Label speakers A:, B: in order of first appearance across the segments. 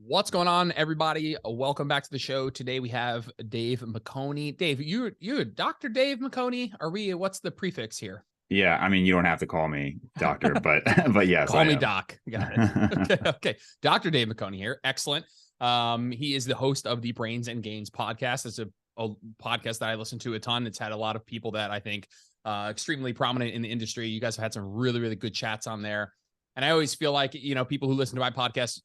A: What's going on, everybody? Welcome back to the show. Today we have Dave Maconi. Dave, you're Dr. Dave Maconi? Are we? What's the prefix here?
B: Yeah, I mean, you don't have to call me doctor, but but yes,
A: Call
B: I
A: me
B: am.
A: Doc. Got it. Okay. Dr. Dave Maconi here. Excellent. He is the host of the Brains and Gains podcast. It's a podcast that I listen to a ton. It's had a lot of people that I think extremely prominent in the industry. You guys have had some really, really good chats on there. And I always feel like, people who listen to my podcast,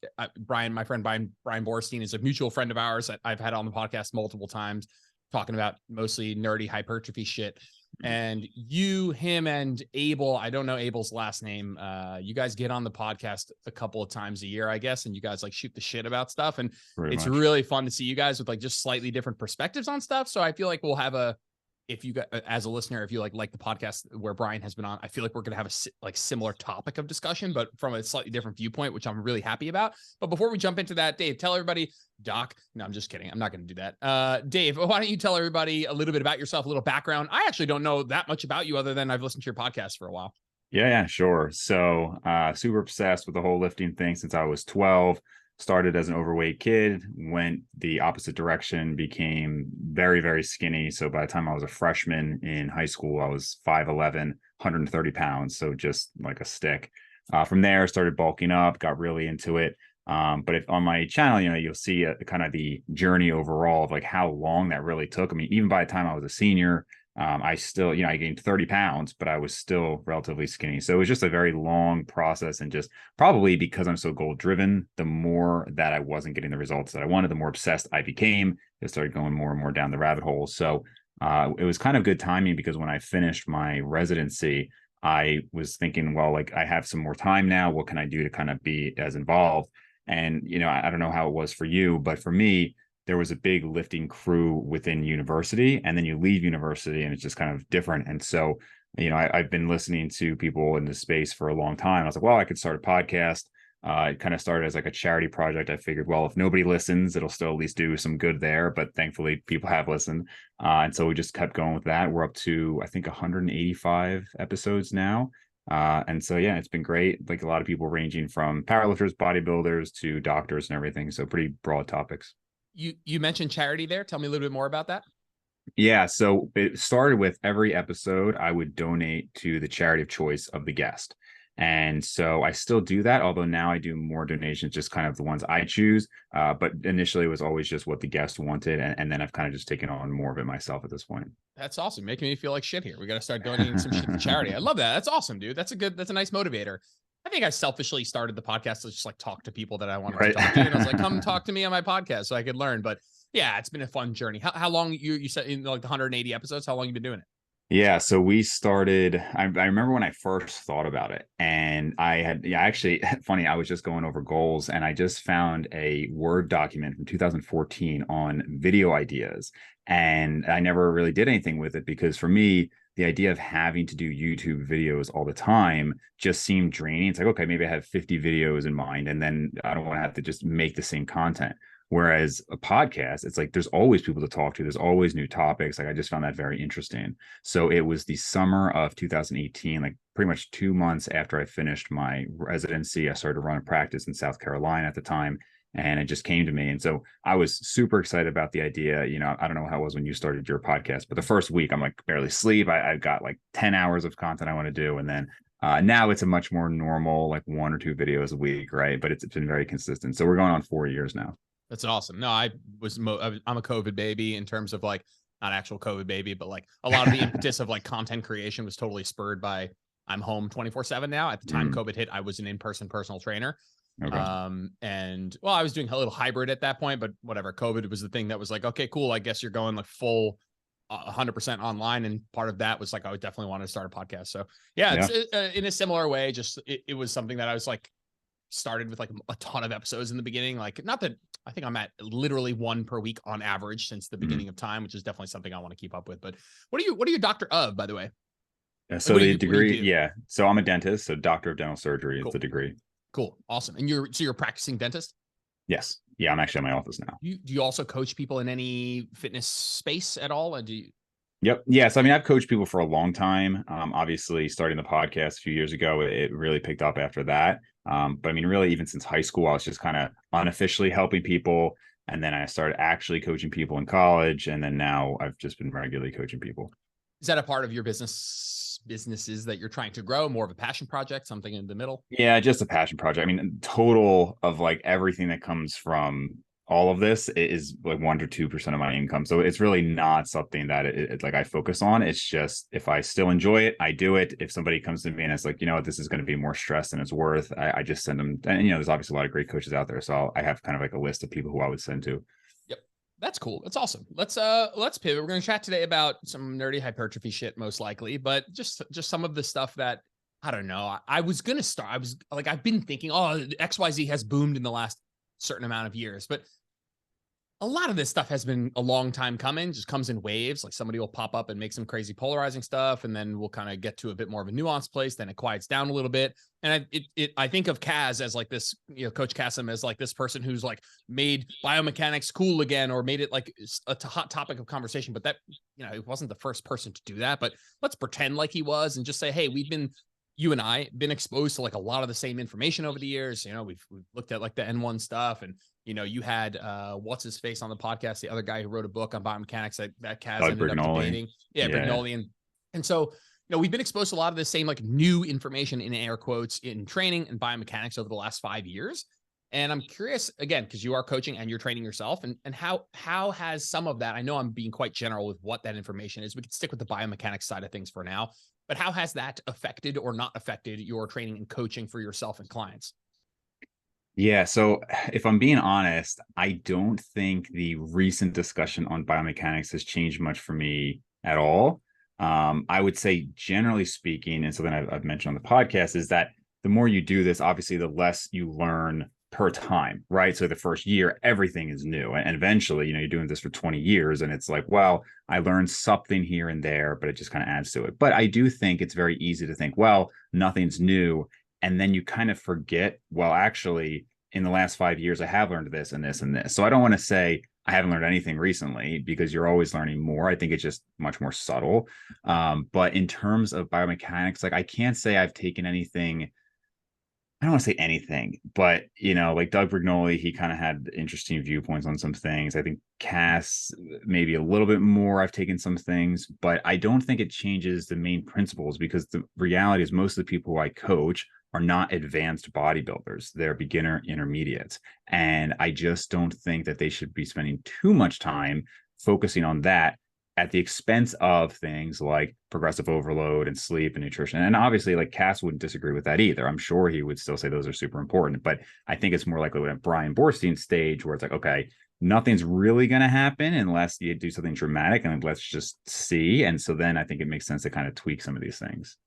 A: my friend Brian Borstein is a mutual friend of ours that I've had on the podcast multiple times, talking about mostly nerdy hypertrophy shit. And you, him, and Abel, I don't know Abel's last name. You guys get on the podcast a couple of times a year, I guess, and you guys like shoot the shit about stuff. And it's really fun to see you guys with like just slightly different perspectives on stuff. So I feel like we'll have if you got, as a listener, if you like the podcast where Brian has been on, I feel like we're going to have a similar topic of discussion, but from a slightly different viewpoint, which I'm really happy about. But before we jump into that, Dave, tell everybody, Doc, no, I'm just kidding. I'm not going to do that. Dave, why don't you tell everybody a little bit about yourself, a little background? I actually don't know that much about you other than I've listened to your podcast for a while.
B: Yeah, sure. So super obsessed with the whole lifting thing since I was 12. Started as an overweight kid, went the opposite direction, became very, very skinny. So by the time I was a freshman in high school, I was 5'11", 130 pounds. So just like a stick. From there, started bulking up, got really into it. But if on my channel, you'll see kind of the journey overall of like how long that really took. I mean, even by the time I was a senior, I still, I gained 30 pounds, but I was still relatively skinny. So it was just a very long process. And just probably because I'm so goal driven, the more that I wasn't getting the results that I wanted, the more obsessed I became. It started going more and more down the rabbit hole. So it was kind of good timing because when I finished my residency, I was thinking, well, like I have some more time now. What can I do to kind of be as involved? And, I don't know how it was for you, but for me, there was a big lifting crew within university, and then you leave university and it's just kind of different. And so, I've been listening to people in this space for a long time. I was like, well, I could start a podcast. It kind of started as like a charity project. I figured, well, if nobody listens, it'll still at least do some good there. But thankfully, people have listened. And so we just kept going with that. We're up to, I think, 185 episodes now. And so, yeah, it's been great. Like a lot of people ranging from powerlifters, bodybuilders to doctors and everything. So pretty broad topics.
A: You mentioned charity there. Tell me a little bit more about that.
B: Yeah, so it started with every episode I would donate to the charity of choice of the guest. And so I still do that, although now I do more donations, just kind of the ones I choose. But initially it was always just what the guest wanted. And then I've kind of just taken on more of it myself at this point.
A: That's awesome. Making me feel like shit here. We got to start donating some shit to charity. I love that. That's awesome, dude. That's a nice motivator. I think I selfishly started the podcast to just like talk to people that I wanted to talk to. And I was like, come talk to me on my podcast so I could learn. But yeah, it's been a fun journey. How long you said in like the 180 episodes, how long you been doing it?
B: Yeah, so we started, I remember when I first thought about it, and actually, funny, I was just going over goals and I just found a Word document from 2014 on video ideas. And I never really did anything with it because for me, the idea of having to do YouTube videos all the time just seemed draining. It's like, okay, maybe I have 50 videos in mind, and then I don't want to have to just make the same content. Whereas a podcast, it's like there's always people to talk to. There's always new topics. Like I just found that very interesting. So it was the summer of 2018, like pretty much 2 months after I finished my residency. I started to run a practice in South Carolina at the time, and it just came to me. And so I was super excited about the idea. I don't know how it was when you started your podcast, but the first week I'm like barely sleep. I've got like 10 hours of content I want to do. And then now it's a much more normal, like 1 or 2 videos a week, right? But it's been very consistent. So we're going on 4 years now.
A: That's awesome. No, I'm a COVID baby in terms of like not actual COVID baby, but like a lot of the impetus of like content creation was totally spurred by I'm home 24/7 now. At the time COVID hit, I was an in-person personal trainer. Okay. And well, I was doing a little hybrid at that point, but whatever. COVID was the thing that was like, okay, cool. I guess you're going like full 100% online. And part of that was like, I would definitely want to start a podcast. So yeah, it's in a similar way. Just it was something that I was like, started with like a ton of episodes in the beginning. Like not that I think I'm at literally 1 per week on average since the beginning of time, which is definitely something I want to keep up with. But what are you a doctor of, by the way?
B: So the degree, yeah. So I'm a dentist. So doctor of dental surgery is the degree.
A: Cool. Awesome. And you're a practicing dentist?
B: Yes. Yeah. I'm actually in my office now.
A: Do you also coach people in any fitness space at all? And
B: Yep. Yeah. So, I mean, I've coached people for a long time. Obviously starting the podcast a few years ago, it really picked up after that. But I mean, really, even since high school, I was just kind of unofficially helping people. And then I started actually coaching people in college. And then now I've just been regularly coaching people.
A: Is that a part of your businesses that you're trying to grow, more of a passion project, something in the middle?
B: Yeah, just a passion project. I mean, total of like everything that comes from all of this is like 1 to 2% of my income. So it's really not something that it like I focus on. It's just if I still enjoy it, I do it. If somebody comes to me and it's like, you know what, this is going to be more stress than it's worth, I just send them. And you know, there's obviously a lot of great coaches out there. So I have kind of like a list of people who I would send to.
A: Yep. That's cool. That's awesome. Let's pivot. We're going to chat today about some nerdy hypertrophy shit, most likely, but just some of the stuff that I don't know. I was going to start. I was like, I've been thinking, oh, XYZ has boomed in the last certain amount of years, but a lot of this stuff has been a long time coming, just comes in waves. Like somebody will pop up and make some crazy polarizing stuff, and then we'll kind of get to a bit more of a nuanced place. Then it quiets down a little bit. And I think of Kaz as like this, you know, Coach Kasem as like this person who's like made biomechanics cool again, or made it like a hot topic of conversation. But that, you know, he wasn't the first person to do that. But let's pretend like he was and just say, hey, you and I been exposed to like a lot of the same information over the years. You know, we've looked at like the N1 stuff, and you know, you had what's his face on the podcast, the other guy who wrote a book on biomechanics that Kaz ended up debating. Yeah, Brignoli. And so, you know, we've been exposed to a lot of the same like new information in air quotes in training and biomechanics over the last 5 years. And I'm curious again, because you are coaching and you're training yourself, and how has some of that, I know I'm being quite general with what that information is. We could stick with the biomechanics side of things for now, but how has that affected or not affected your training and coaching for yourself and clients?
B: Yeah. So if I'm being honest, I don't think the recent discussion on biomechanics has changed much for me at all. I would say, generally speaking, and something I've mentioned on the podcast is that the more you do this, obviously, the less you learn per time, right? So the first year, everything is new. And eventually, you know, you're doing this for 20 years and it's like, well, I learned something here and there, but it just kind of adds to it. But I do think it's very easy to think, well, nothing's new. And then you kind of forget, well, actually, in the last 5 years, I have learned this and this and this. So I don't want to say I haven't learned anything recently, because you're always learning more. I think it's just much more subtle. But in terms of biomechanics, like I can't say I've taken anything. I don't want to say anything, but you know, like Doug Brignoli, he kind of had interesting viewpoints on some things. I think Cass maybe a little bit more. I've taken some things, but I don't think it changes the main principles, because the reality is most of the people who I coach are not advanced bodybuilders. They're beginner intermediates. And I just don't think that they should be spending too much time focusing on that at the expense of things like progressive overload and sleep and nutrition. And obviously, like Cass wouldn't disagree with that either. I'm sure he would still say those are super important. But I think it's more likely at Brian Borstein's stage where it's like, okay, nothing's really going to happen unless you do something dramatic, and let's just see. And so then I think it makes sense to kind of tweak some of these things.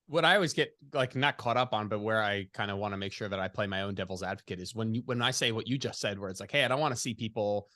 A: What I always get like not caught up on, but where I kind of want to make sare that I play my own devil's advocate is when I say what you just said, where it's like, hey, I don't want to see people,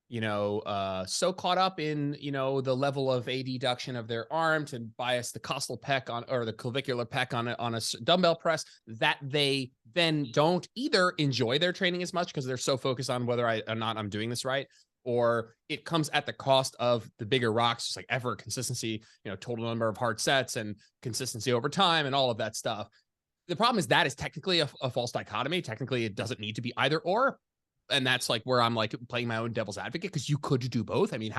A: you know, so caught up in, you know, the level of adduction of their arm to bias the costal pec on, or the clavicular pec on a dumbbell press, that they then don't either enjoy their training as much because they're so focused on whether or not I'm doing this right, or it comes at the cost of the bigger rocks, just like effort, consistency, you know, total number of hard sets and consistency over time and all of that stuff. The problem is that is technically a false dichotomy. Technically, it doesn't need to be either or. And that's like where I'm like playing my own devil's advocate, because you could do both. I mean,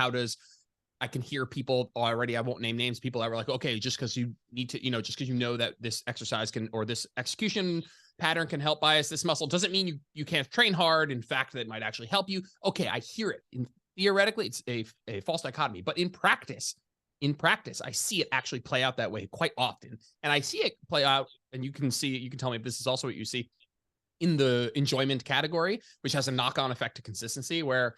A: I can hear people already, I won't name names, people that were like, okay, just because you need to, you know, just because you know that this exercise can, or this execution pattern can help bias this muscle, doesn't mean you can't train hard. In fact, that might actually help you. Okay, I hear it. Theoretically, it's a false dichotomy, but in practice, I see it actually play out that way quite often. And I see it play out, and you can tell me if this is also what you see in the enjoyment category, which has a knock-on effect to consistency, where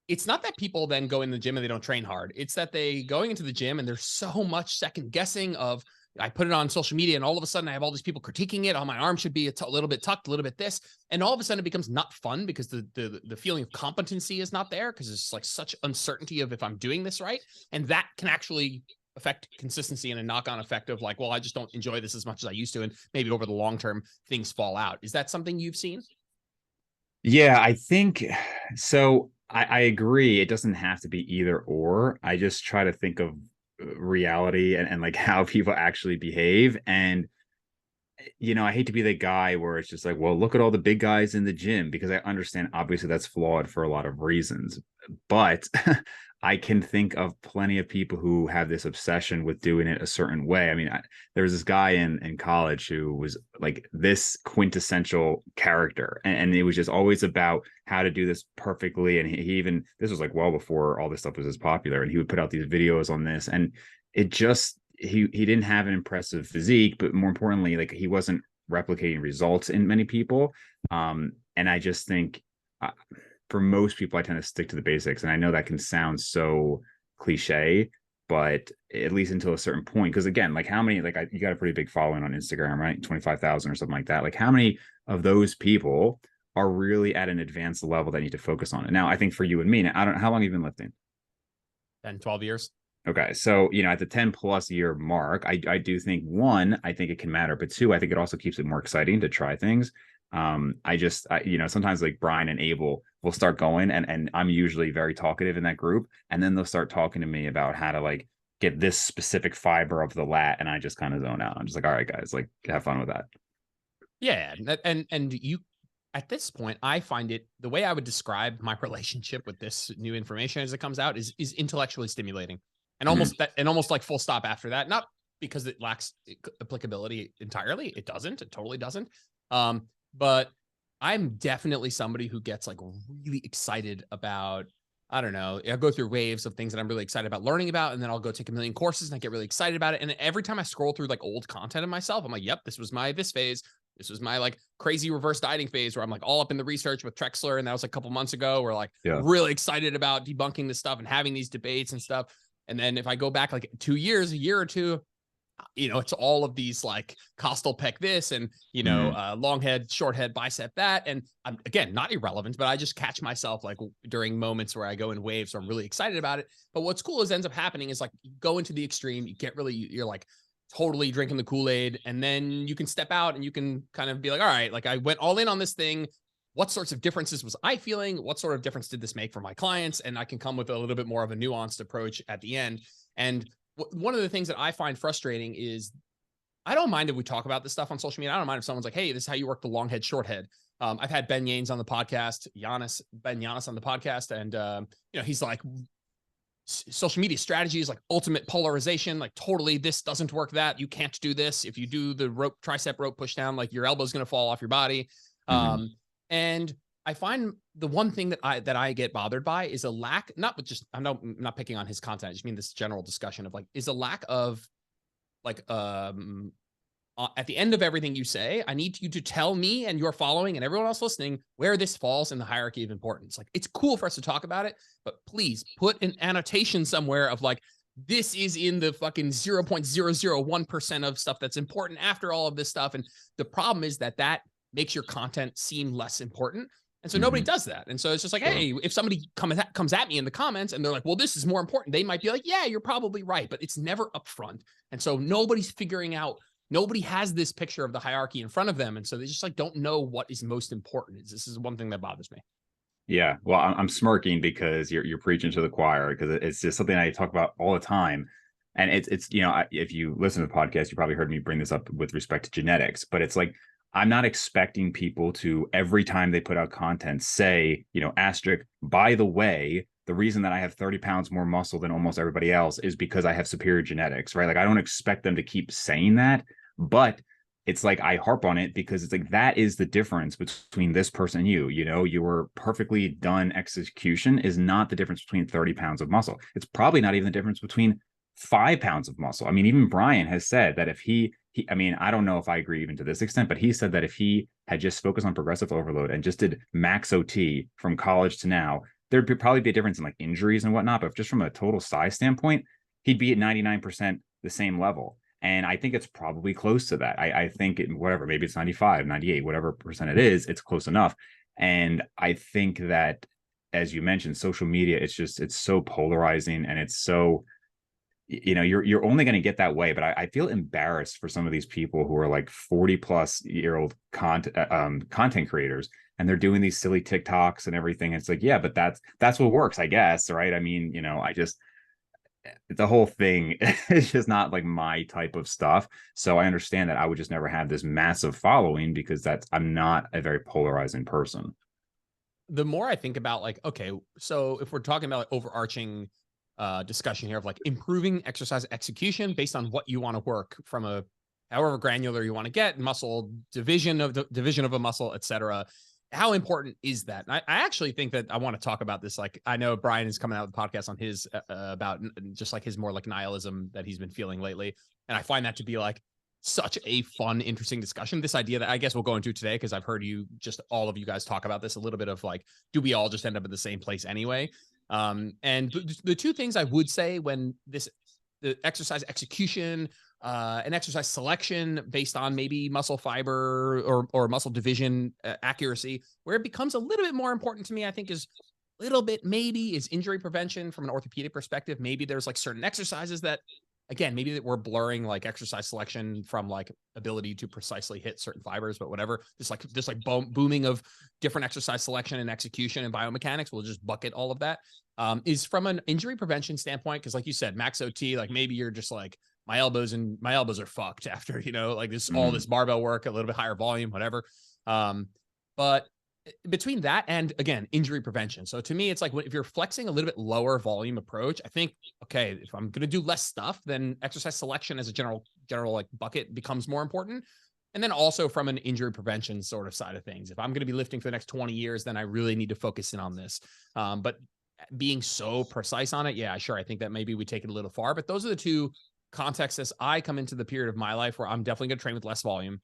A: it's not that people then go in the gym and they don't train hard. It's that they going into the gym and there's so much second guessing of, I put it on social media and all of a sudden I have all these people critiquing it. Oh, my arm should be a little bit tucked, a little bit this. And all of a sudden it becomes not fun because the feeling of competency is not there, because it's like such uncertainty of if I'm doing this right. And that can actually affect consistency and a knock-on effect of like, well, I just don't enjoy this as much as I used to. And maybe over the long term, things fall out. Is that something you've seen?
B: Yeah, I think so. I agree. It doesn't have to be either or. I just try to think of reality and like how people actually behave. And I hate to be the guy where it's just like, well, look at all the big guys in the gym, because I understand obviously that's flawed for a lot of reasons. But I can think of plenty of people who have this obsession with doing it a certain way. I mean, there was this guy in college who was like this quintessential character, and it was just always about how to do this perfectly. And he even, this was like well before all this stuff was as popular, and he would put out these videos on this, and it just, he didn't have an impressive physique, but more importantly, like he wasn't replicating results in many people. And I just think for most people, I tend to stick to the basics. And I know that can sound so cliche, but at least until a certain point. Because again, like how many, like you got a pretty big following on Instagram, right? 25,000 or something like that. Like how many of those people are really at an advanced level that need to focus on it? Now, I think for you and me, I don't know, how long have you been lifting?
A: 10, 12 years.
B: Okay. So, at the 10+ year mark, I do think, one, I think it can matter, but two, I think it also keeps it more exciting to try things. Sometimes like Brian and Abel will start going, and I'm usually very talkative in that group. And then they'll start talking to me about how to like get this specific fiber of the lat. And I just kind of zone out. I'm just like, all right, guys, like have fun with that.
A: Yeah. And you, at this point, I find it, the way I would describe my relationship with this new information as it comes out is intellectually stimulating, and almost like full stop after that. Not because it lacks applicability entirely. It doesn't. It totally doesn't. But I'm definitely somebody who gets like really excited about, I don't know, I'll go through waves of things that I'm really excited about learning about, and then I'll go take a million courses and I get really excited about it. And every time I scroll through like old content of myself, I'm like, yep, this was my this phase. This was my like crazy reverse dieting phase where I'm like all up in the research with Trexler. And that was a couple months ago. We're like really excited about debunking this stuff and having these debates and stuff. And then if I go back like 2 years, a year or two, it's all of these like costal pec this and, long head, short head, bicep that. And I'm, again, not irrelevant, but I just catch myself like during moments where I go in waves. So I'm really excited about it. But what's cool is ends up happening is like you go into the extreme, you get really, you're like totally drinking the Kool-Aid, and then you can step out and you can kind of be like, all right, like I went all in on this thing. What sorts of differences was I feeling? What sort of difference did this make for my clients? And I can come with a little bit more of a nuanced approach at the end. And one of the things that I find frustrating is I don't mind if we talk about this stuff on social media. I don't mind if someone's like, hey, this is how you work the long head, short head. I've had Ben Yanes on the podcast, Ben Giannis on the podcast. And, he's like, social media strategy is like ultimate polarization. Like totally, this doesn't work, that you can't do this. If you do the tricep rope push down, like your elbow's going to fall off your body. And I find the one thing that I get bothered by is a lack, I'm not picking on his content. I just mean this general discussion of like, is a lack of like, at the end of everything you say, I need you to tell me and your following and everyone else listening where this falls in the hierarchy of importance. Like, it's cool for us to talk about it, but please put an annotation somewhere of like, this is in the fucking 0.001% of stuff that's important after all of this stuff. And the problem is that makes your content seem less important. And so nobody does that. And so it's just like, hey, if somebody comes at me in the comments and they're like, well, this is more important, they might be like, yeah, you're probably right, but it's never upfront. And so nobody's figuring out, nobody has this picture of the hierarchy in front of them. And so they just like don't know what is most important. This is one thing that bothers me.
B: Yeah. Well, I'm smirking because you're preaching to the choir, because it's just something I talk about all the time. And it's if you listen to the podcast, you probably heard me bring this up with respect to genetics, but it's like, I'm not expecting people to, every time they put out content, say, asterisk, by the way, the reason that I have 30 pounds more muscle than almost everybody else is because I have superior genetics, right? Like, I don't expect them to keep saying that, but it's like, I harp on it because it's like, that is the difference between this person and you. Your perfectly done execution is not the difference between 30 pounds of muscle. It's probably not even the difference between 5 pounds of muscle. I mean, even Brian has said that if he, I mean, I don't know if I agree even to this extent, but he said that if he had just focused on progressive overload and just did max OT from college to now, there'd probably be a difference in like injuries and whatnot. But just from a total size standpoint, he'd be at 99% the same level. And I think it's probably close to that. I think whatever, maybe it's 95, 98, whatever percent it is, it's close enough. And I think that, as you mentioned, social media, it's so polarizing, and it's so, you're only going to get that way. But I feel embarrassed for some of these people who are like 40+ year old content creators, and they're doing these silly TikToks and everything. It's like, yeah, but that's what works, I guess. Right. I mean, the whole thing is just not like my type of stuff. So I understand that I would just never have this massive following because I'm not a very polarizing person.
A: The more I think about like, okay, so if we're talking about like overarching discussion here of like improving exercise execution based on what you want to work from a however granular you want to get, muscle division of a muscle, etc. How important is that? And I actually think that I want to talk about this. Like, I know Brian is coming out with the podcast on his about just like his more like nihilism that he's been feeling lately, and I find that to be like such a fun, interesting discussion. This idea that I guess we'll go into today, because I've heard you just all of you guys talk about this a little bit of like, do we all just end up in the same place anyway? And the two things I would say when the exercise execution and exercise selection based on maybe muscle fiber or muscle division accuracy, where it becomes a little bit more important to me, I think is little bit maybe is injury prevention from an orthopedic perspective. Maybe there's like certain exercises that, again, maybe that we're blurring like exercise selection from like ability to precisely hit certain fibers, but whatever. This like booming of different exercise selection and execution and biomechanics, we'll just bucket all of that. Is from an injury prevention standpoint, because like you said, max OT, like maybe you're just like my elbows are fucked after, like this all this barbell work, a little bit higher volume, whatever. But between that and again injury prevention, so to me it's like if you're flexing a little bit lower volume approach, I think, okay, if I'm going to do less stuff, then exercise selection as a general like bucket becomes more important. And then also from an injury prevention sort of side of things, if I'm going to be lifting for the next 20 years, then I really need to focus in on this. But being so precise on it, yeah, sure, I think that maybe we take it a little far, but those are the two contexts as I come into the period of my life where I'm definitely going to train with less volume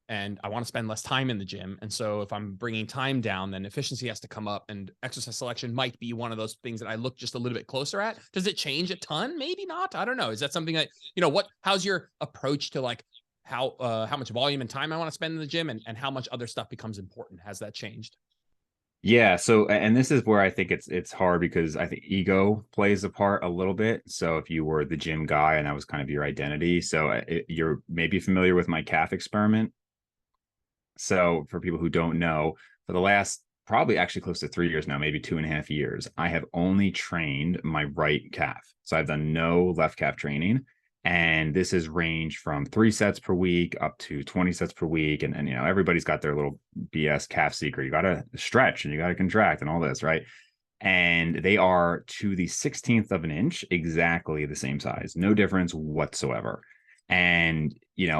A: and I want to spend less time in the gym. And so if I'm bringing time down, then efficiency has to come up, and exercise selection might be one of those things that I look just a little bit closer at. Does it change a ton? Maybe not. I don't know. Is that something that, how's your approach to like how much volume and time I want to spend in the gym, and how much other stuff becomes important? Has that changed?
B: Yeah, so and this is where I think it's hard because I think ego plays a part a little bit. So if you were the gym guy and that was kind of your identity, so you're maybe familiar with my calf experiment. So for people who don't know, for the last probably actually close to 3 years now, maybe 2.5 years, I have only trained my right calf. So I've done no left calf training. And this has ranged from 3 sets per week up to 20 sets per week. And everybody's got their little BS calf secret. You got to stretch and you got to contract and all this, right? And they are to the 16th of an inch, exactly the same size, no difference whatsoever. And,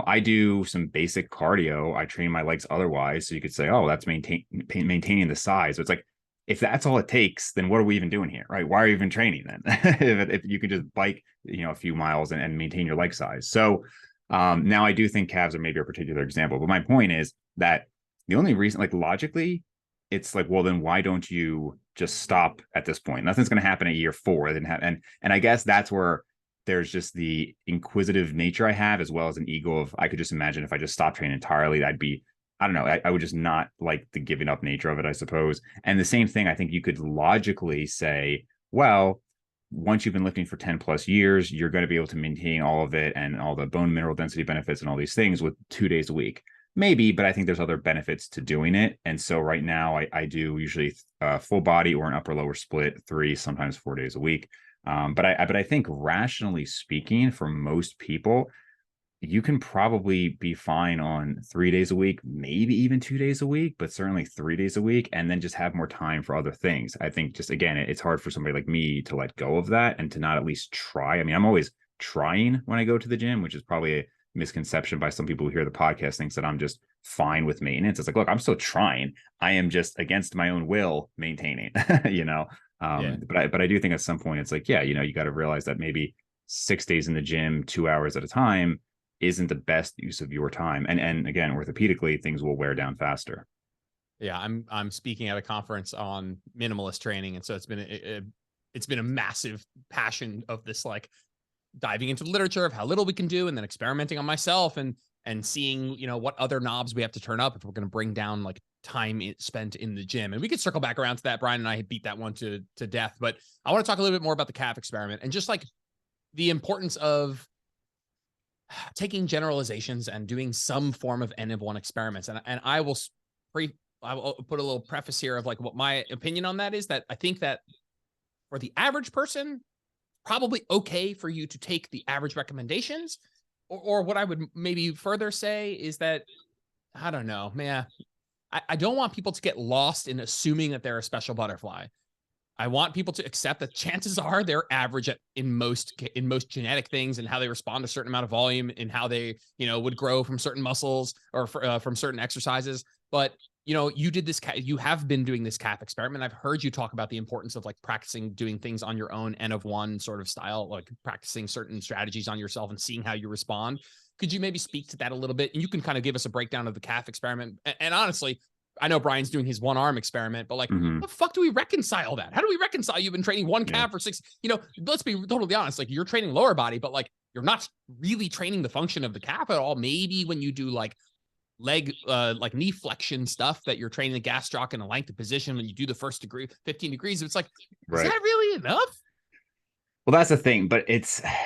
B: I do some basic cardio. I train my legs otherwise. So you could say, oh, that's maintaining the size. So it's like, if that's all it takes, then what are we even doing here, right? Why are you even training then? if you can just bike, a few miles and maintain your leg size. So now I do think calves are maybe a particular example. But my point is that the only reason, like logically, it's like, well, then why don't you just stop at this point? Nothing's going to happen at year 4. And I guess that's where there's just the inquisitive nature I have, as well as an ego of, I could just imagine if I just stopped training entirely, I don't know, I would just not like the giving up nature of it, I suppose. And the same thing, I think you could logically say, well, once you've been lifting for 10 plus years, you're going to be able to maintain all of it and all the bone mineral density benefits and all these things with 2 days a week. Maybe, but I think there's other benefits to doing it. And so right now I do usually full body or an upper lower split 3, sometimes 4 days a week. But I think rationally speaking, for most people, you can probably be fine on 3 days a week, maybe even 2 days a week, but certainly 3 days a week, and then just have more time for other things. I think just, again, it's hard for somebody like me to let go of that and to not at least try. I mean, I'm always trying when I go to the gym, which is probably a misconception by some people who hear the podcast, thinks that I'm just fine with maintenance. It's like, look, I'm still trying. I am just against my own will maintaining,
A: Yeah.
B: But I do think at some point it's like, yeah, you got to realize that maybe 6 days in the gym, 2 hours at a time isn't the best use of your time. And again, orthopedically, things will wear down faster.
A: Yeah, I'm speaking at a conference on minimalist training, and so it's been a massive passion of this, like diving into the literature of how little we can do, and then experimenting on myself and seeing what other knobs we have to turn up if we're going to bring down like time spent in the gym. And we could circle back around to that. Brian and I beat that one to death, but I want to talk a little bit more about the calf experiment and just like the importance of taking generalizations and doing some form of N of 1 experiments. And I will put a little preface here of like what my opinion on that is, that I think that for the average person, probably okay for you to take the average recommendations. Or what I would maybe further say is that, I don't know, man, I don't want people to get lost in assuming that they're a special butterfly. I want people to accept that chances are they're average in most genetic things, and how they respond to a certain amount of volume, and how they, would grow from certain muscles, or from certain exercises. But, you have been doing this calf experiment. I've heard you talk about the importance of like practicing doing things on your own N of one sort of style, like practicing certain strategies on yourself and seeing how you respond. Could you maybe speak to that a little bit? And you can kind of give us a breakdown of the calf experiment. And honestly, I know Brian's doing his one arm experiment, but like,
B: Mhm.
A: the fuck do we reconcile that? How do we reconcile you've been training one
B: Yeah.
A: calf for 6? Let's be totally honest. Like, you're training lower body, but like, you're not really training the function of the calf at all. Maybe when you do like leg, like knee flexion stuff, that you're training the gastroc in a length of position when you do the first degree, 15 degrees. It's like, is
B: Right.
A: that really enough?
B: Well, that's the thing, but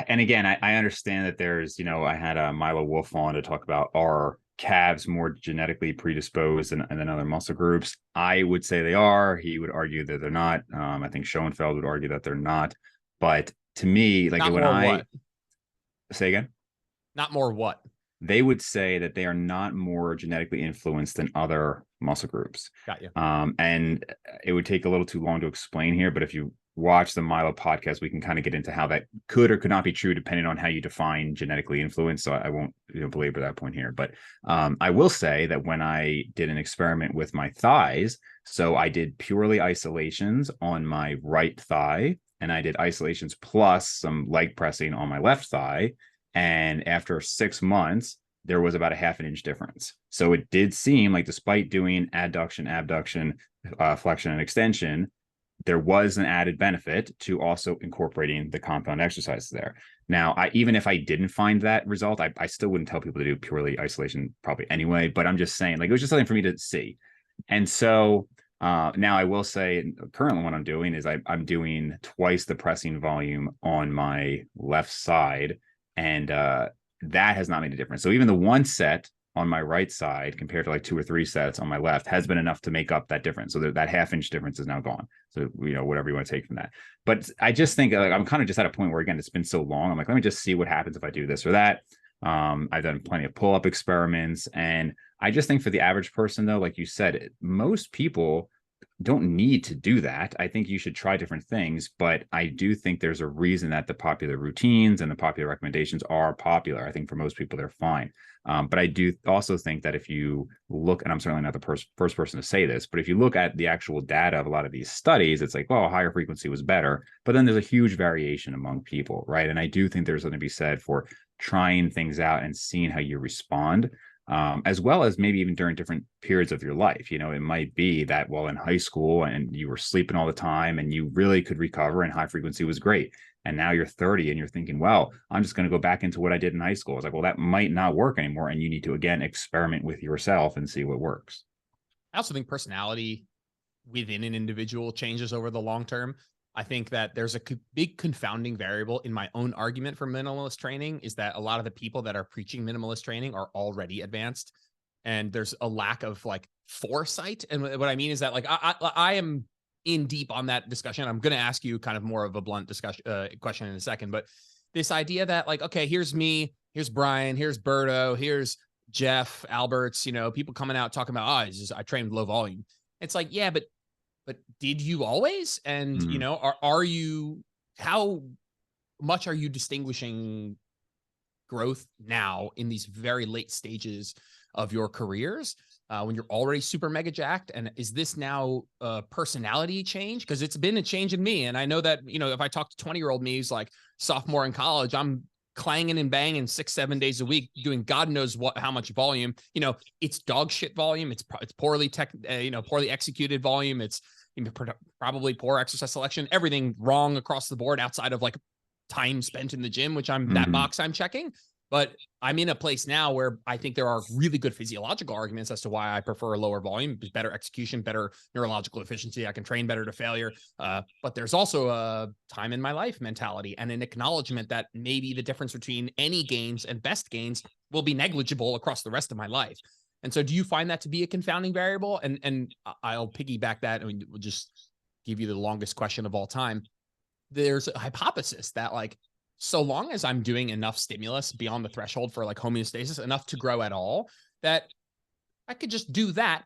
B: and again, I understand that there's, I had a Milo Wolf on to talk about, are calves more genetically predisposed than other muscle groups. I would say they are. He would argue that they're not. I think Schoenfeld would argue that they're not. But to me, like
A: Not
B: when
A: more
B: I
A: what?
B: say again,
A: Not more what?
B: they would say that they are not more genetically influenced than other muscle groups.
A: Got you.
B: And it would take a little too long to explain here, but if you watch the Milo podcast, we can kind of get into how that could or could not be true depending on how you define genetically influenced. So I won't belabor that point here, but I will say that when I did an experiment with my thighs, so I did purely isolations on my right thigh, and I did isolations plus some leg pressing on my left thigh. And after 6 months, there was about a half an inch difference. So it did seem like, despite doing adduction, abduction, flexion, and extension, there was an added benefit to also incorporating the compound exercises there. Now, even if I didn't find that result, I still wouldn't tell people to do purely isolation probably anyway, but I'm just saying, like, it was just something for me to see. And so now I will say, currently what I'm doing is I'm doing twice the pressing volume on my left side, and that has not made a difference. So even the one set on my right side compared to like 2 or 3 sets on my left has been enough to make up that difference. So that half inch difference is now gone. So, whatever you want to take from that. But I just think, like, I'm kind of just at a point where, again, it's been so long. I'm like, let me just see what happens if I do this or that. I've done plenty of pull-up experiments. And I just think for the average person, though, like you said, most people don't need to do that. I think you should try different things, but I do think there's a reason that the popular routines and the popular recommendations are popular. I think for most people, they're fine. But I do also think that if you look, and I'm certainly not the first person to say this, but if you look at the actual data of a lot of these studies, it's like, well, higher frequency was better, but then there's a huge variation among people, right? And I do think there's something to be said for trying things out and seeing how you respond. As well as maybe even during different periods of your life. It might be that, well, in high school and you were sleeping all the time and you really could recover and high frequency was great. And now you're 30 and you're thinking, well, I'm just going to go back into what I did in high school. It's like, well, that might not work anymore. And you need to, again, experiment with yourself and see what works.
A: I also think personality within an individual changes over the long term. I think that there's a big confounding variable in my own argument for minimalist training, is that a lot of the people that are preaching minimalist training are already advanced, and there's a lack of like foresight. And what I mean is that, like, I am in deep on that discussion. I'm going to ask you kind of more of a blunt discussion question in a second, but this idea that, like, okay, here's me, here's Brian, here's Berto, here's Jeff, Alberts, people coming out talking about, I trained low volume. It's like, yeah, but did you always? And, are you, how much are you distinguishing growth now in these very late stages of your careers, when you're already super mega jacked? And is this now a personality change? Because it's been a change in me. And I know that, if I talk to 20-year-old me who's like sophomore in college, I'm clanging and banging 6-7 days a week, doing God knows how much volume. It's dog shit volume. It's poorly poorly executed volume. It's probably poor exercise selection, everything wrong across the board outside of like time spent in the gym, which that box I'm checking. But I'm in a place now where I think there are really good physiological arguments as to why I prefer a lower volume, better execution, better neurological efficiency. I can train better to failure. But there's also a time in my life mentality and an acknowledgement that maybe the difference between any gains and best gains will be negligible across the rest of my life. And so do you find that to be a confounding variable? And I'll piggyback that, and we'll just give you the longest question of all time. there's a hypothesis that like, so long as I'm doing enough stimulus beyond the threshold for like homeostasis, enough to grow at all, that I could just do that,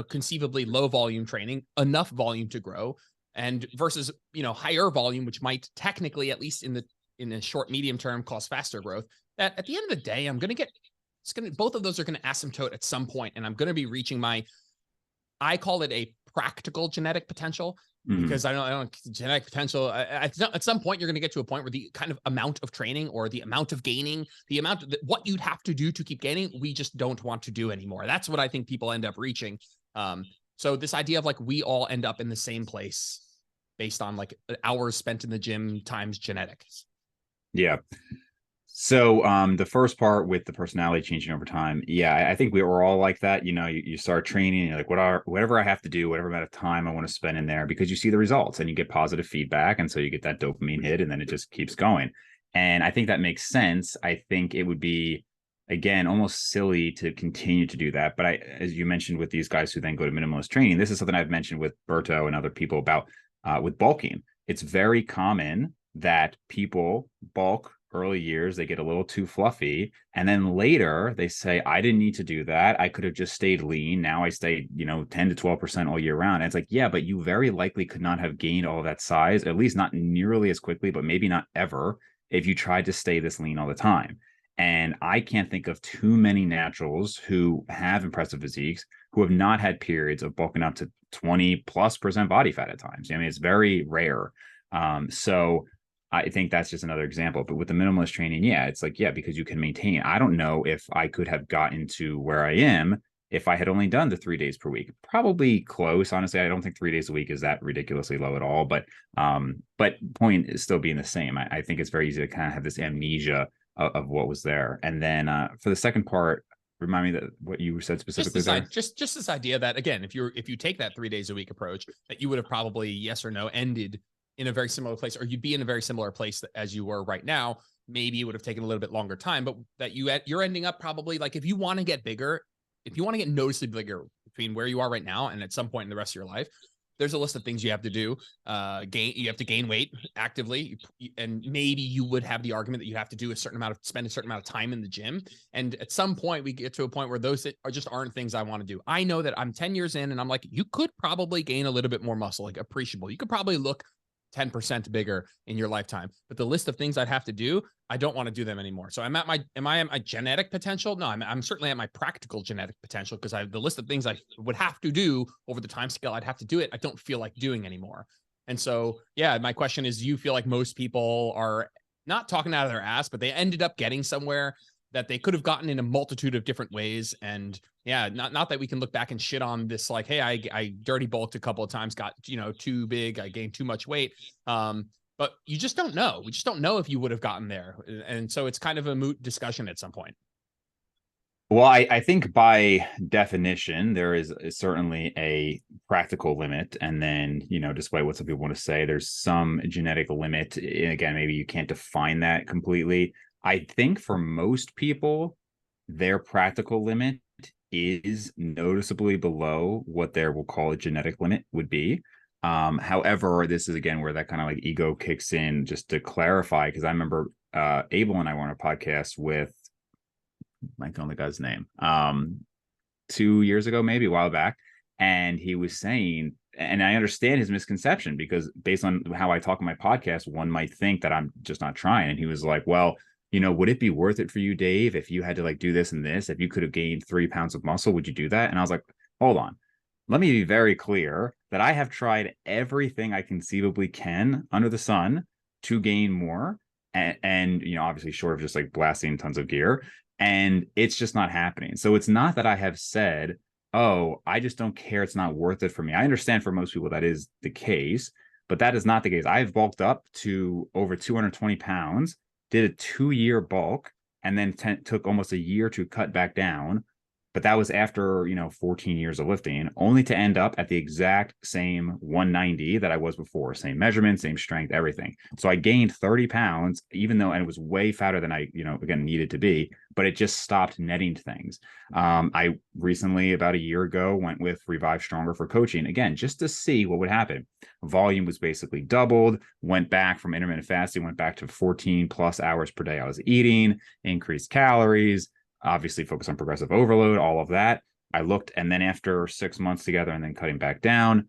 A: conceivably low volume training, enough volume to grow, and versus, higher volume, which might technically, at least in the short, medium term, cause faster growth. That at the end of the day, both of those are going to asymptote at some point, and I'm going to be reaching I call it a practical genetic potential, because I don't genetic potential. At some point, you're going to get to a point where the kind of amount of training or the amount of gaining, the amount of what you'd have to do to keep gaining, we just don't want to do anymore. That's what I think people end up reaching. So this idea of like, we all end up in the same place based on like hours spent in the gym times genetics.
B: Yeah. So the first part with the personality changing over time, yeah, I think we were all like that. You start training, you're like, whatever I have to do, whatever amount of time I want to spend in there, because you see the results and you get positive feedback, and so you get that dopamine hit, and then it just keeps going. And I think that makes sense. I think it would be, again, almost silly to continue to do that. But as you mentioned with these guys who then go to minimalist training, this is something I've mentioned with Berto and other people about with bulking. It's very common that people bulk early years, they get a little too fluffy, and then later they say, I didn't need to do that, I could have just stayed lean, now I stay 10 to 12% all year round. And it's like, yeah, but you very likely could not have gained all that size, at least not nearly as quickly, but maybe not ever, if you tried to stay this lean all the time. And I can't think of too many naturals who have impressive physiques who have not had periods of bulking up to 20+% body fat at times. I mean, it's very rare. So I think that's just another example. But with the minimalist training, yeah, it's like, yeah, because you can maintain. I don't know if I could have gotten to where I am if I had only done the 3 days per week. Probably close, honestly. I don't think 3 days a week is that ridiculously low at all. But point is still being the same. I think it's very easy to kind of have this amnesia of what was there. And then for the second part, remind me that what you said specifically there.
A: Just this idea that, again, if you take that 3 days a week approach, that you would have probably, yes or no, ended in a very similar place, or you'd be in a very similar place as you were right now. Maybe it would have taken a little bit longer time, but that you're ending up probably, like, if you want to get bigger, if you want to get noticeably bigger between where you are right now and at some point in the rest of your life, there's a list of things you have to do. You have to gain weight actively, and maybe you would have the argument that you have to do spend a certain amount of time in the gym. And at some point, we get to a point where those aren't things I want to do. I know that I'm 10 years in, and I'm like, you could probably gain a little bit more muscle, like appreciable. You could probably look 10% bigger in your lifetime. But the list of things I'd have to do, I don't want to do them anymore. So am I at my genetic potential? No, I'm certainly at my practical genetic potential, because the list of things I would have to do over the time scale I'd have to do it, I don't feel like doing anymore. And so, yeah, my question is, do you feel like most people are not talking out of their ass, but they ended up getting somewhere that they could have gotten in a multitude of different ways? And yeah, not that we can look back and shit on this, like, hey, I dirty bulked a couple of times, got, too big, I gained too much weight. But you just don't know. We just don't know if you would have gotten there. And so it's kind of a moot discussion at some point.
B: Well, I think by definition, there is certainly a practical limit. And then, despite what some people want to say, there's some genetic limit. And again, maybe you can't define that completely. I think for most people, their practical limit is noticeably below what we'll call a genetic limit would be. However, this is, again, where that kind of like ego kicks in, just to clarify, because I remember Abel and I were on a podcast with, I don't know the guy's name, 2 years ago, maybe a while back. And he was saying, and I understand his misconception, because based on how I talk in my podcast, one might think that I'm just not trying. And he was like, well, would it be worth it for you, Dave, if you had to like do this and this, if you could have gained 3 pounds of muscle, would you do that? And I was like, hold on, let me be very clear that I have tried everything I conceivably can under the sun to gain more. And obviously short of just like blasting tons of gear. And it's just not happening. So it's not that I have said, oh, I just don't care, it's not worth it for me. I understand for most people that is the case, but that is not the case. I've bulked up to over 220 pounds, did a 2-year bulk, and then took almost a year to cut back down, But that was after, 14 years of lifting, only to end up at the exact same 190 that I was before. Same measurement, same strength, everything. So I gained 30 pounds, even though, and it was way fatter than I, again, needed to be, but it just stopped netting things. I recently, about a year ago, went with Revive Stronger for coaching, again, just to see what would happen. Volume was basically doubled, went back from intermittent fasting, went back to 14 plus hours per day I was eating, increased calories, obviously focus on progressive overload, all of that. I looked, and then after 6 months together and then cutting back down,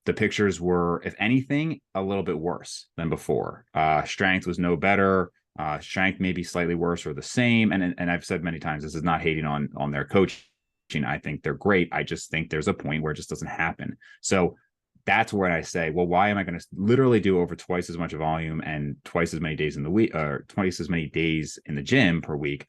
B: the pictures were, if anything, a little bit worse than before. Strength was no better. Strength maybe slightly worse or the same. And I've said many times, this is not hating on their coaching. I think they're great. I just think there's a point where it just doesn't happen. So that's where I say, well, why am I going to literally do over twice as much volume and twice as many days in the week, or twice as many days in the gym per week?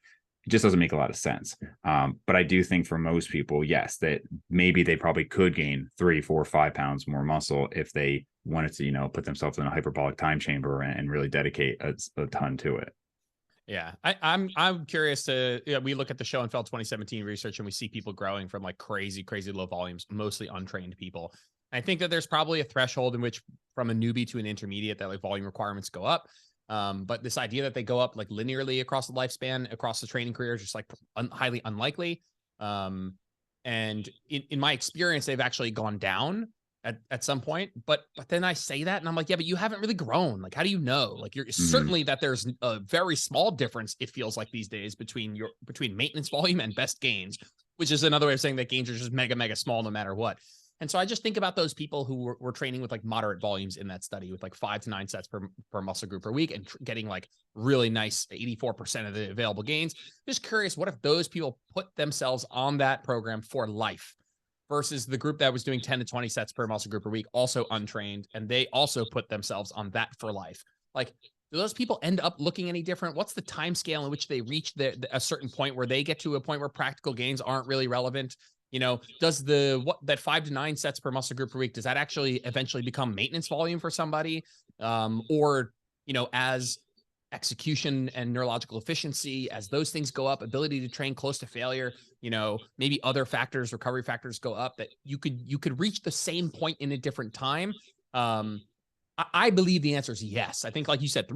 B: It just doesn't make a lot of sense. But I do think for most people, yes, that maybe they probably could gain 3, 4, 5 pounds more muscle if they wanted to, put themselves in a hyperbolic time chamber and really dedicate a ton to it.
A: Yeah, I'm curious to, we look at the Schoenfeld 2017 research and we see people growing from like crazy low volumes, mostly untrained people. I think that there's probably a threshold in which from a newbie to an intermediate that like volume requirements go up. But this idea that they go up like linearly across the lifespan, across the training career is just like highly unlikely. And in my experience, they've actually gone down at some point. But then I say that and I'm like, yeah, but you haven't really grown. Like, how do you know? Like, you're certainly that there's a very small difference, it feels like these days, between maintenance volume and best gains, which is another way of saying that gains are just mega small no matter what. And so I just think about those people who were training with like moderate volumes in that study with like 5 to 9 sets per muscle group per week and getting like really nice 84% of the available gains. Just curious, what if those people put themselves on that program for life versus the group that was doing 10 to 20 sets per muscle group per week, also untrained, and they also put themselves on that for life? Like, do those people end up looking any different? What's the time scale in which they reach a certain point where they get to a point where practical gains aren't really relevant? Does that 5 to 9 sets per muscle group per week, does that actually eventually become maintenance volume for somebody? Or, as execution and neurological efficiency, as those things go up, ability to train close to failure, maybe other factors, recovery factors go up, that you could reach the same point in a different time. I believe the answer is yes. I think, like you said,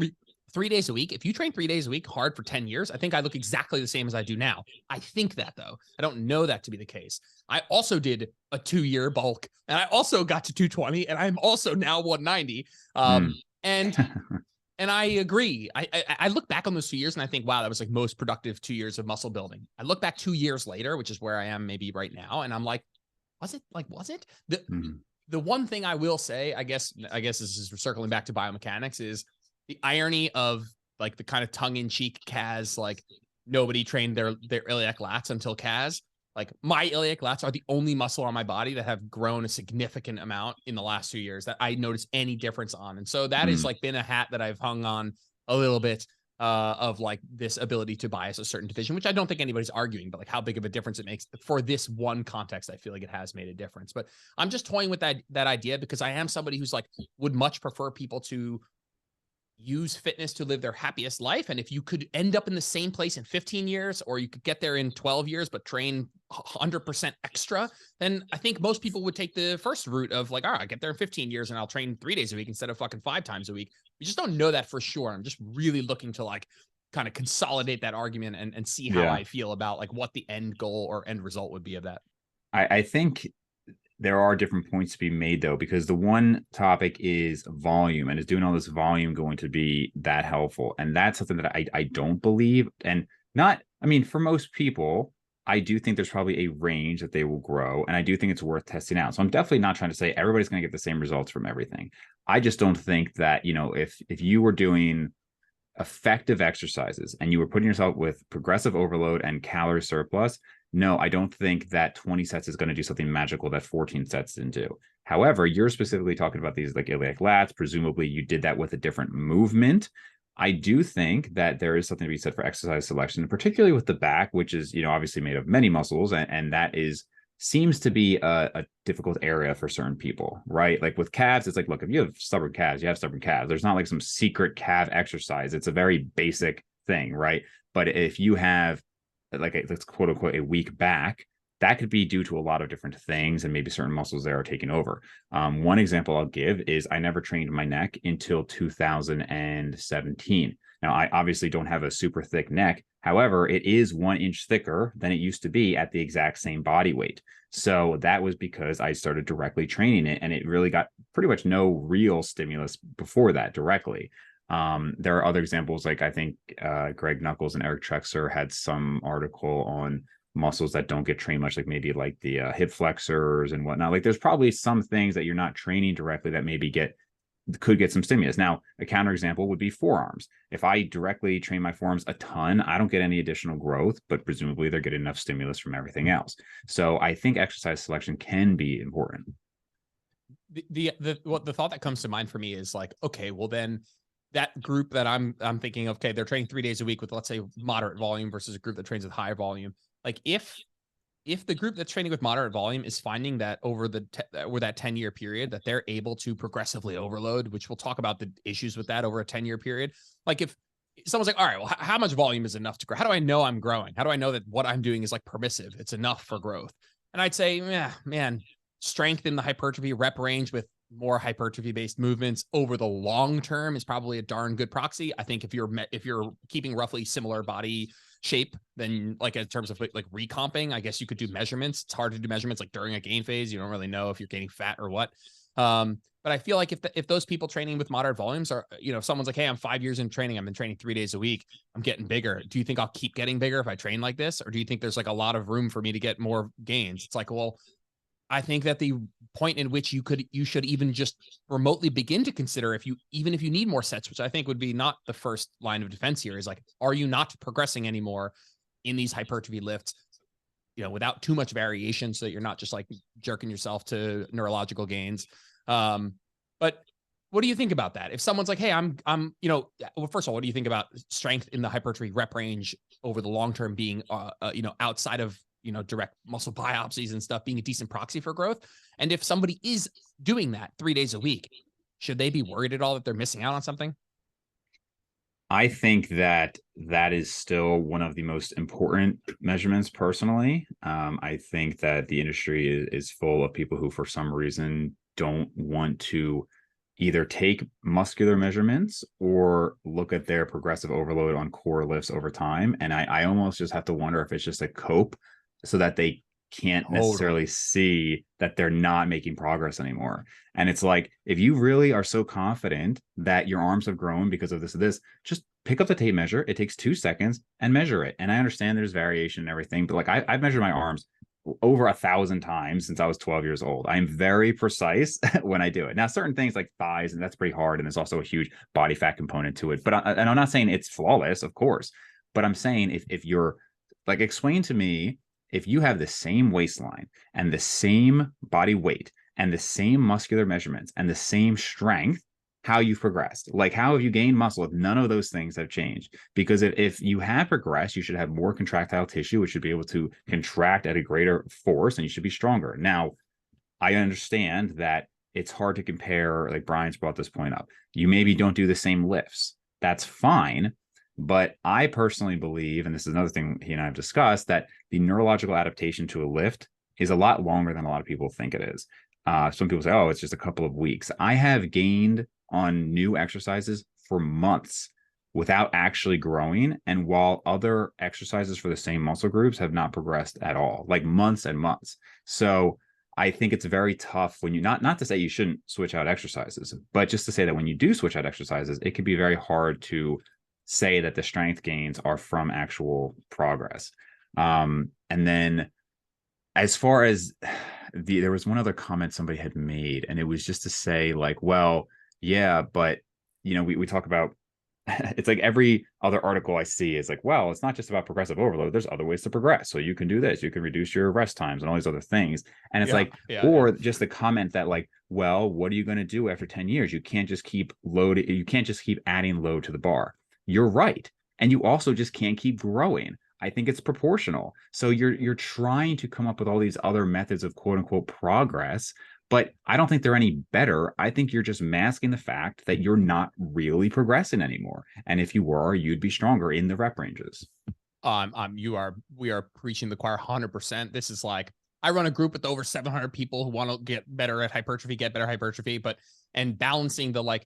A: three days a week. If you train 3 days a week hard for 10 years, I think I look exactly the same as I do now. I think that, though. I don't know that to be the case. I also did a 2-year bulk, and I also got to 220, and I'm also now 190. And I agree. I look back on those 2 years and I think, wow, that was like most productive 2 years of muscle building. I look back 2 years later, which is where I am maybe right now, and I'm like, was it? The one thing I will say, I guess this is circling back to biomechanics, is the irony of like the kind of tongue-in-cheek Kaz, like nobody trained their iliac lats until Kaz. Like, my iliac lats are the only muscle on my body that have grown a significant amount in the last 2 years that I notice any difference on. And so that is like been a hat that I've hung on a little bit of like this ability to bias a certain division, which I don't think anybody's arguing, but like how big of a difference it makes for this one context. I feel like it has made a difference, but I'm just toying with that idea because I am somebody who's like, would much prefer people to use fitness to live their happiest life. And if you could end up in the same place in 15 years, or you could get there in 12 years, but train 100% extra, then I think most people would take the first route of like, all right, I get there in 15 years and I'll train 3 days a week instead of fucking 5 times a week. We just don't know that for sure. I'm just really looking to like kind of consolidate that argument and see how I feel about like what the end goal or end result would be of that.
B: I think there are different points to be made, though, because the one topic is volume, and is doing all this volume going to be that helpful? And that's something that I don't believe. And not, I mean, for most people, I do think there's probably a range that they will grow, and I do think it's worth testing out. So I'm definitely not trying to say everybody's going to get the same results from everything. I just don't think that, if you were doing effective exercises and you were putting yourself with progressive overload and calorie surplus, no, I don't think that 20 sets is going to do something magical that 14 sets didn't do. However, you're specifically talking about these like iliac lats. Presumably you did that with a different movement. I do think that there is something to be said for exercise selection, particularly with the back, which is, obviously made of many muscles. And that seems to be a difficult area for certain people, right? Like with calves, it's like, look, if you have stubborn calves, you have stubborn calves. There's not like some secret calf exercise. It's a very basic thing, right? But if you have like let's quote unquote a weak back, that could be due to a lot of different things, and maybe certain muscles there are taking over. One example I'll give is I never trained my neck until 2017. Now, I obviously don't have a super thick neck. However, it is 1 inch thicker than it used to be at the exact same body weight. So that was because I started directly training it, and it really got pretty much no real stimulus before that directly. There are other examples, like I think Greg Nuckols and Eric Trexler had some article on muscles that don't get trained much, like maybe like the hip flexors and whatnot. Like there's probably some things that you're not training directly that maybe could get some stimulus. Now, a counterexample would be forearms. If I directly train my forearms a ton, I don't get any additional growth, but presumably they're getting enough stimulus from everything else. So I think exercise selection can be important.
A: The thought that comes to mind for me is like, okay, well then that group that I'm thinking of, okay, they're training 3 days a week with, let's say, moderate volume versus a group that trains with higher volume. Like if the group that's training with moderate volume is finding that over that 10-year period that they're able to progressively overload, which we'll talk about the issues with that over a 10-year period. Like if someone's like, all right, well, how much volume is enough to grow? How do I know I'm growing? How do I know that what I'm doing is like permissive? It's enough for growth. And I'd say, yeah, man, strength in the hypertrophy rep range with more hypertrophy based movements over the long term is probably a darn good proxy. I think if you're keeping roughly similar body shape, then like in terms of like recomping, I guess you could do measurements. It's hard to do measurements like during a gain phase. You don't really know if you're gaining fat or what. But I feel like if those people training with moderate volumes are, if someone's like, hey, I'm 5 years in training, I've been training 3 days a week, I'm getting bigger. Do you think I'll keep getting bigger if I train like this? Or do you think there's like a lot of room for me to get more gains? It's like, well, I think that the point in which you should even just remotely begin to consider even if you need more sets, which I think would be not the first line of defense here, is like, are you not progressing anymore in these hypertrophy lifts, without too much variation, so that you're not just like jerking yourself to neurological gains. But what do you think about that? If someone's like, hey, I'm, well, first of all, what do you think about strength in the hypertrophy rep range over the long term being, outside of, direct muscle biopsies and stuff being a decent proxy for growth? And if somebody is doing that 3 days a week, should they be worried at all that they're missing out on something?
B: I think that is still one of the most important measurements personally. I think that the industry is full of people who, for some reason, don't want to either take muscular measurements or look at their progressive overload on core lifts over time. And I almost just have to wonder if it's just a cope so that they can't necessarily see that they're not making progress anymore. And it's like, if you really are so confident that your arms have grown because of this, just pick up the tape measure. It takes 2 seconds and measure it. And I understand there's variation and everything, but like I've measured my arms over 1,000 times since I was 12 years old. I'm very precise when I do it. Now, certain things like thighs, and that's pretty hard. And there's also a huge body fat component to it. But and I'm not saying it's flawless, of course, but I'm saying if you're like, explain to me, if you have the same waistline and the same body weight and the same muscular measurements and the same strength, how you've progressed. Like, how have you gained muscle if none of those things have changed? Because if you have progressed, you should have more contractile tissue, which should be able to contract at a greater force, and you should be stronger. Now, I understand that it's hard to compare, like Brian's brought this point up. You maybe don't do the same lifts. That's fine. But I personally believe, and this is another thing he and I have discussed, that the neurological adaptation to a lift is a lot longer than a lot of people think it is. Some people say, oh, it's just a couple of weeks. I have gained on new exercises for months without actually growing. And while other exercises for the same muscle groups have not progressed at all, like months and months. So I think it's very tough when you not to say you shouldn't switch out exercises, but just to say that when you do switch out exercises, it can be very hard to say that the strength gains are from actual progress. And then as far as there was one other comment somebody had made, and it was just to say like, well, yeah, but we talk about, it's like every other article I see is like, well, it's not just about progressive overload. There's other ways to progress. So you can do this, you can reduce your rest times and all these other things. And it's just the comment that like, well, what are you going to do after 10 years? You can't just keep loading. You can't just keep adding load to the bar. You're right. And you also just can't keep growing. I think it's proportional. So you're trying to come up with all these other methods of quote unquote progress, but I don't think they're any better. I think you're just masking the fact that you're not really progressing anymore. And if you were, you'd be stronger in the rep ranges.
A: We are preaching the choir 100%. This is like, I run a group with over 700 people who want to get better at hypertrophy, and balancing the like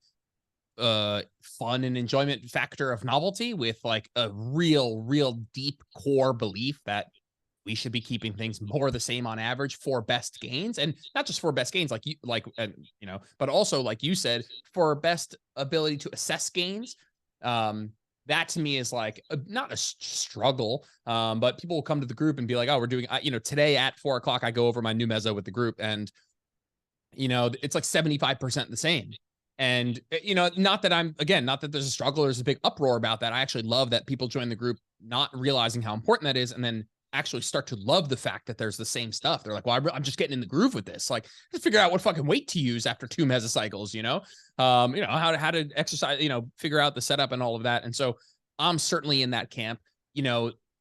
A: fun and enjoyment factor of novelty with like a real deep core belief that we should be keeping things more the same on average for best gains, and not just for best gains, but also like you said, for best ability to assess gains. That to me is like not a struggle, but people will come to the group and be like, oh, we're doing, today at 4:00, I go over my new meso with the group, and, it's like 75% the same. And, not that there's a struggle or there's a big uproar about that. I actually love that people join the group not realizing how important that is, and then actually start to love the fact that there's the same stuff. They're like, well, I'm just getting in the groove with this. Like, just figure out what fucking weight to use after 2 mesocycles, how to exercise, figure out the setup and all of that. And so I'm certainly in that camp.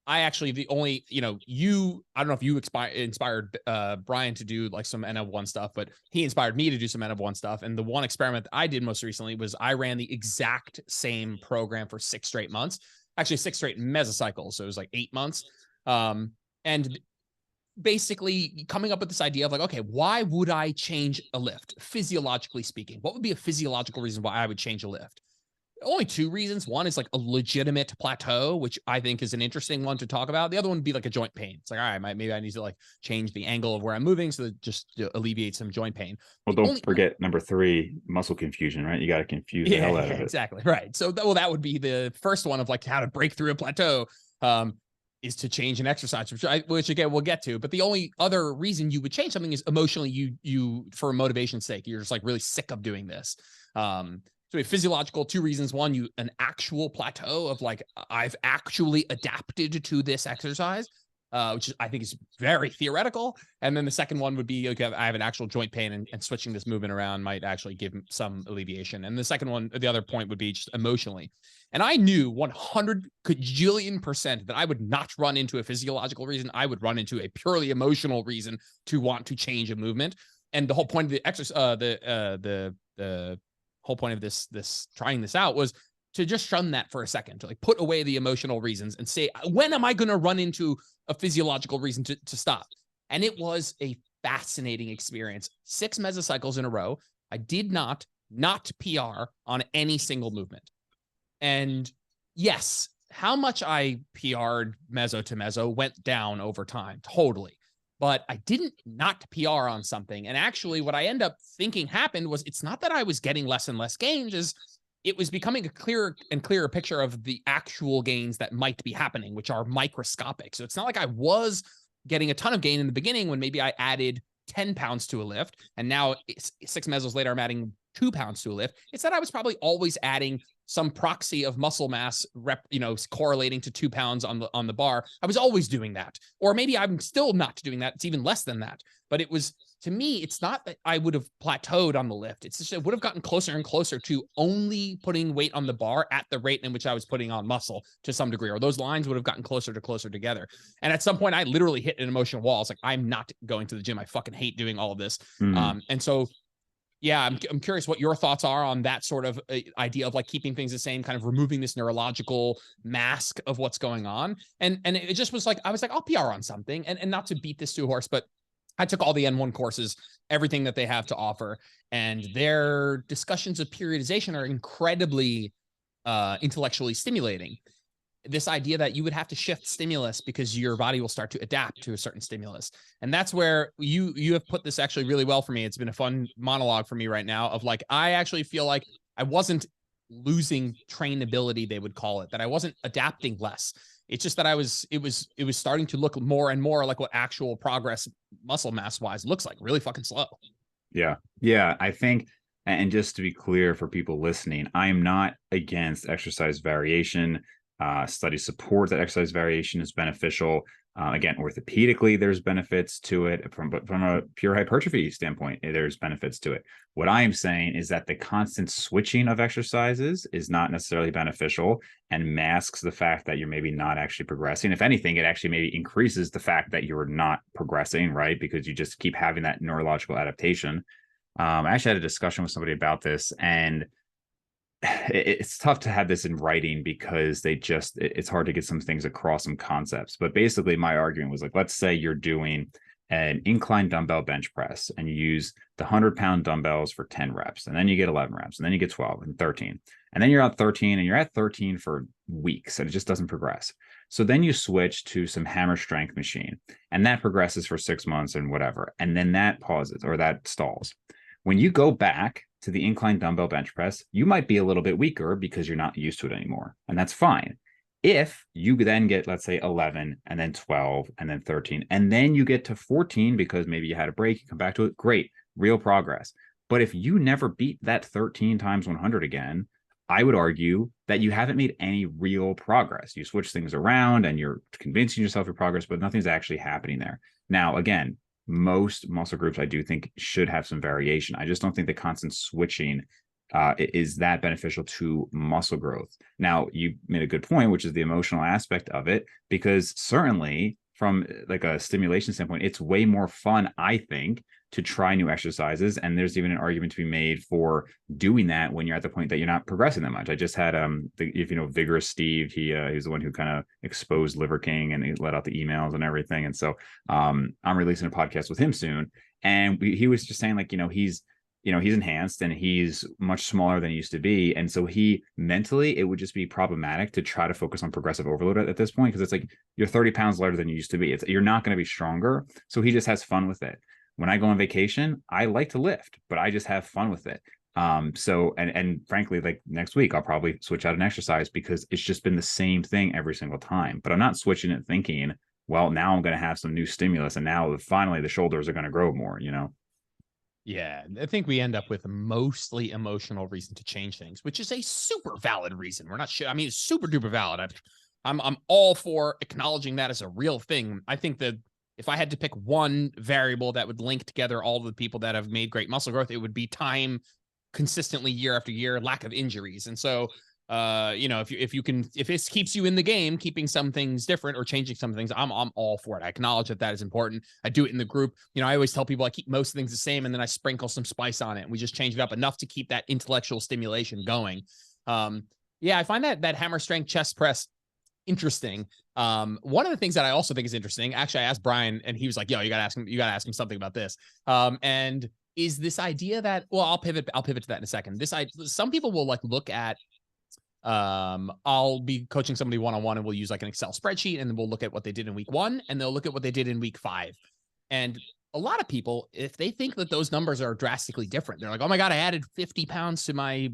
A: I actually, I don't know if you inspired Brian to do like some N-of-1 stuff, but he inspired me to do some N-of-1 stuff. And the one experiment that I did most recently was I ran the exact same program for 6 straight months, actually 6 straight mesocycles. So it was like 8 months. And basically coming up with this idea of like, okay, why would I change a lift? Physiologically speaking, what would be a physiological reason why I would change a lift? Only 2 reasons. One is like a legitimate plateau, which I think is an interesting one to talk about. The other one would be like a joint pain. It's like, all right, maybe I need to like change the angle of where I'm moving so that just to alleviate some joint pain.
B: Well, don't forget number 3, muscle confusion, right? You got to confuse the hell out of it.
A: Exactly. Right. So that would be the first one of like how to break through a plateau. Is to change an exercise, which again, we'll get to. But the only other reason you would change something is emotionally, you for motivation's sake, you're just like really sick of doing this. So a physiological 2 reasons. One, an actual plateau of like, I've actually adapted to this exercise, which I think is very theoretical. And then the second one would be, okay, I have an actual joint pain, and switching this movement around might actually give some alleviation. And the second one, the other point would be just emotionally. And I knew 100 gajillion% that I would not run into a physiological reason. I would run into a purely emotional reason to want to change a movement. And the whole point of the exercise, the whole point of this trying this out was to just shun that for a second, to like put away the emotional reasons and say, when am I going to run into a physiological reason to stop? And it was a fascinating experience. 6 mesocycles in a row. I did not PR on any single movement. And yes, how much I PR'd meso to meso went down over time, totally. But I didn't not PR on something. And actually what I end up thinking happened was, it's not that I was getting less and less gains, is it was becoming a clearer and clearer picture of the actual gains that might be happening, which are microscopic. So it's not like I was getting a ton of gain in the beginning when maybe I added 10 pounds to a lift, and now 6 mesos later, I'm adding 2 pounds to a lift. It's that I was probably always adding some proxy of muscle mass correlating to 2 pounds on the bar. I was always doing that. Or maybe I'm still not doing that. It's even less than that. But it was, to me, it's not that I would have plateaued on the lift. It's just, it would have gotten closer and closer to only putting weight on the bar at the rate in which I was putting on muscle to some degree, or those lines would have gotten closer together. And at some point I literally hit an emotional wall. It's like, I'm not going to the gym. I fucking hate doing all of this. And so, yeah, I'm curious what your thoughts are on that sort of idea of like keeping things the same, kind of removing this neurological mask of what's going on. And it just was like, I was like, I'll PR on something, and not to beat this to a horse, but I took all the N1 courses, everything that they have to offer, and their discussions of periodization are incredibly intellectually stimulating. This idea that you would have to shift stimulus because your body will start to adapt to a certain stimulus. And that's where you have put this actually really well for me. It's been a fun monologue for me right now of like, I actually feel like I wasn't losing trainability, they would call it, that I wasn't adapting less. It's just that it was starting to look more and more like what actual progress muscle mass wise looks like, really fucking slow.
B: Yeah. Yeah. I think, and just to be clear for people listening, I am not against exercise variation. Studies support that exercise variation is beneficial. Again, orthopedically, there's benefits to it. But from a pure hypertrophy standpoint, there's benefits to it. What I am saying is that the constant switching of exercises is not necessarily beneficial and masks the fact that you're maybe not actually progressing. If anything, it actually maybe increases the fact that you're not progressing, right? Because you just keep having that neurological adaptation. I actually had a discussion with somebody about this, and it's tough to have this in writing because it's hard to get some things across, some concepts. But basically my argument was like, let's say you're doing an incline dumbbell bench press and you use the 100-pound dumbbells for 10 reps, and then you get 11 reps, and then you get 12 and 13, and then you're at 13, and you're at 13 for weeks and it just doesn't progress. So then you switch to some hammer strength machine, and that progresses for 6 months and whatever, and then that pauses or that stalls. When you go back to the incline dumbbell bench press, you might be a little bit weaker because you're not used to it anymore. And that's fine. If you then get, let's say, 11 and then 12 and then 13, and then you get to 14 because maybe you had a break, you come back to it, great, real progress. But if you never beat that 13 times 100 again, I would argue that you haven't made any real progress. You switch things around and you're convincing yourself your progress, but nothing's actually happening there. Now, again, most muscle groups I do think should have some variation. I just don't think the constant switching is that beneficial to muscle growth. Now, you made a good point, which is the emotional aspect of it, because certainly from like a stimulation standpoint, it's way more fun, I think, to try new exercises. And there's even an argument to be made for doing that when you're at the point that you're not progressing that much. I just had if you know Vigorous Steve, he was the one who kind of exposed Liver King and he let out the emails and everything. And so I'm releasing a podcast with him soon, and he was just saying, like, he's enhanced and he's much smaller than he used to be. And so he mentally, it would just be problematic to try to focus on progressive overload at this point, because it's like you're 30 pounds lighter than you used to be. You're not going to be stronger. So he just has fun with it. When I go on vacation, I like to lift, but I just have fun with it. So frankly, like next week, I'll probably switch out an exercise because it's just been the same thing every single time. But I'm not switching it thinking, well, now I'm going to have some new stimulus, and now finally the shoulders are going to grow more,
A: Yeah, I think we end up with a mostly emotional reason to change things, which is a super valid reason. We're not sure. I mean, it's super duper valid. I'm all for acknowledging that as a real thing. I think that if I had to pick one variable that would link together all of the people that have made great muscle growth, it would be time consistently year after year, lack of injuries. And so, if this keeps you in the game, keeping some things different or changing some things, I'm all for it. I acknowledge that is important. I do it in the group. I always tell people I keep most things the same, and then I sprinkle some spice on it, and we just change it up enough to keep that intellectual stimulation going. I find that hammer strength chest press interesting. One of the things that I also think is interesting, actually, I asked Brian, and he was like, "Yo, you gotta ask him something about this." And is this idea that, well, I'll pivot to that in a second. Some people will like look at, I'll be coaching somebody one-on-one, and we'll use like an Excel spreadsheet, and then we'll look at what they did in week 1, and they'll look at what they did in week 5. And a lot of people, if they think that those numbers are drastically different, they're like, "Oh my God, I added 50 pounds to my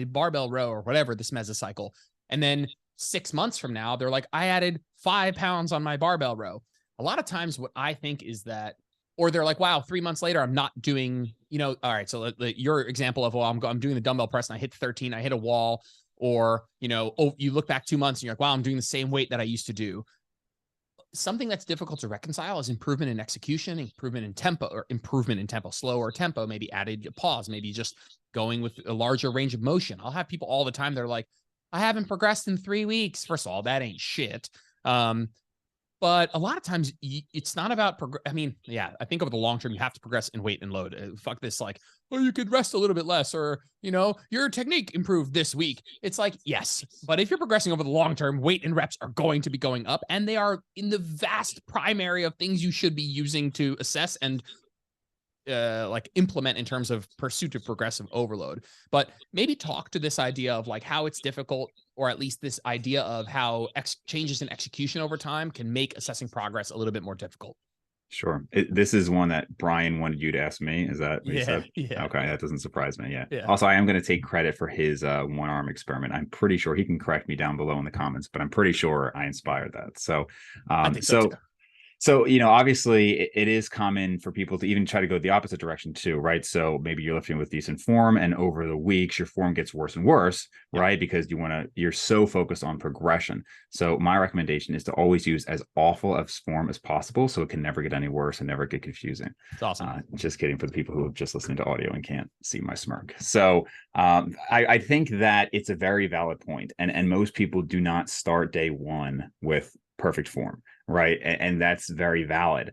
A: barbell row," or whatever, this mesocycle. And then 6 months from now, they're like, "I added 5 pounds on my barbell row." A lot of times what I think is that, or they're like, "Wow, 3 months later, I'm not doing, all right." So your example of, well, I'm doing the dumbbell press and I hit 13, I hit a wall. Or, you look back 2 months and you're like, "Wow, I'm doing the same weight that I used to do." Something that's difficult to reconcile is improvement in execution, improvement in tempo, slower tempo, maybe added a pause, maybe just going with a larger range of motion. I'll have people all the time. They're like, "I haven't progressed in 3 weeks." First of all, that ain't shit. But a lot of times it's not about, I think over the long term, you have to progress in weight and load. Fuck this, like, "Oh, you could rest a little bit less," or, "Your technique improved this week." It's like, yes, but if you're progressing over the long term, weight and reps are going to be going up, and they are in the vast primary of things you should be using to assess and implement in terms of pursuit of progressive overload. But maybe talk to this idea of like how it's difficult, or at least this idea of how changes in execution over time can make assessing progress a little bit more difficult.
B: Sure. This is one that Brian wanted you to ask me. Is that what you said?
A: Yeah.
B: Okay, that doesn't surprise me. Yeah.
A: Yeah.
B: Also, I am going to take credit for his one-arm experiment. I'm pretty sure he can correct me down below in the comments, but I'm pretty sure I inspired that. So,
A: I think so too.
B: So, obviously it is common for people to even try to go the opposite direction too, right? So maybe you're lifting with decent form, and over the weeks, your form gets worse and worse, right? Because you're so focused on progression. So my recommendation is to always use as awful of form as possible, so it can never get any worse and never get confusing.
A: It's awesome.
B: Just kidding, for the people who have just listened to audio and can't see my smirk. So I think that it's a very valid point, and most people do not start day one with perfect form, right? And that's very valid.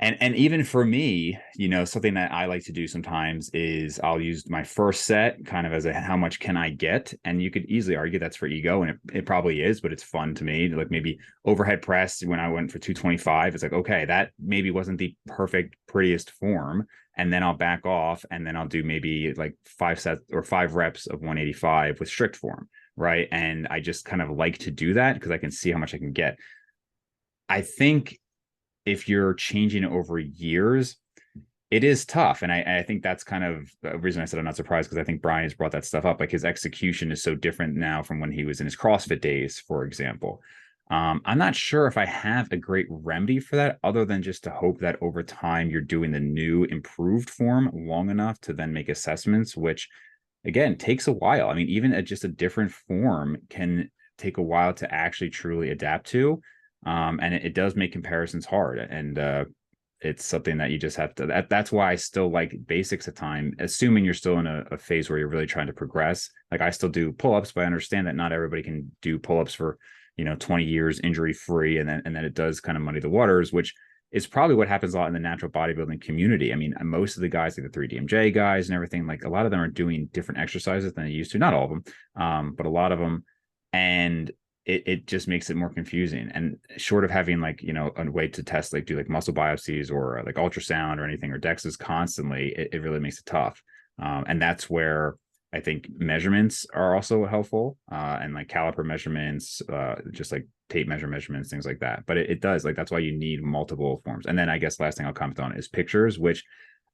B: And even for me, you know, something that I like to do sometimes is I'll use my first set kind of as a how much can I get? And you could easily argue that's for ego, and it probably is, but it's fun to me. Like maybe overhead press when I went for 225, it's like, okay, that maybe wasn't the perfect, prettiest form. And then I'll back off and then I'll do maybe like 5 sets or 5 reps of 185 with strict form. Right. And I just kind of like to do that because I can see how much I can get. I think if you're changing over years, it is tough. And I think that's kind of the reason I said I'm not surprised, because I think Brian has brought that stuff up. Like his execution is so different now from when he was in his CrossFit days, for example. I'm not sure if I have a great remedy for that, other than just to hope that over time you're doing the new improved form long enough to then make assessments, which again takes a while. I mean, even at just a different form can take a while to actually truly adapt to. And it does make comparisons hard. And it's something that you just have to, that's why I still like basics at time, assuming you're still in a phase where you're really trying to progress. Like I still do pull-ups, but I understand that not everybody can do pull-ups for, 20 years injury free. And then it does kind of muddy the waters, which is probably what happens a lot in the natural bodybuilding community. I mean, most of the guys, like the 3DMJ guys and everything, like a lot of them are doing different exercises than they used to. Not all of them, but a lot of them. And it just makes it more confusing. And short of having like, a way to test, like do like muscle biopsies or like ultrasound or anything, or DEXAs constantly, it really makes it tough. And that's where I think measurements are also helpful, and like caliper measurements, just like tape measurements, things like that. But it does, like, that's why you need multiple forms. And then I guess last thing I'll comment on is pictures, which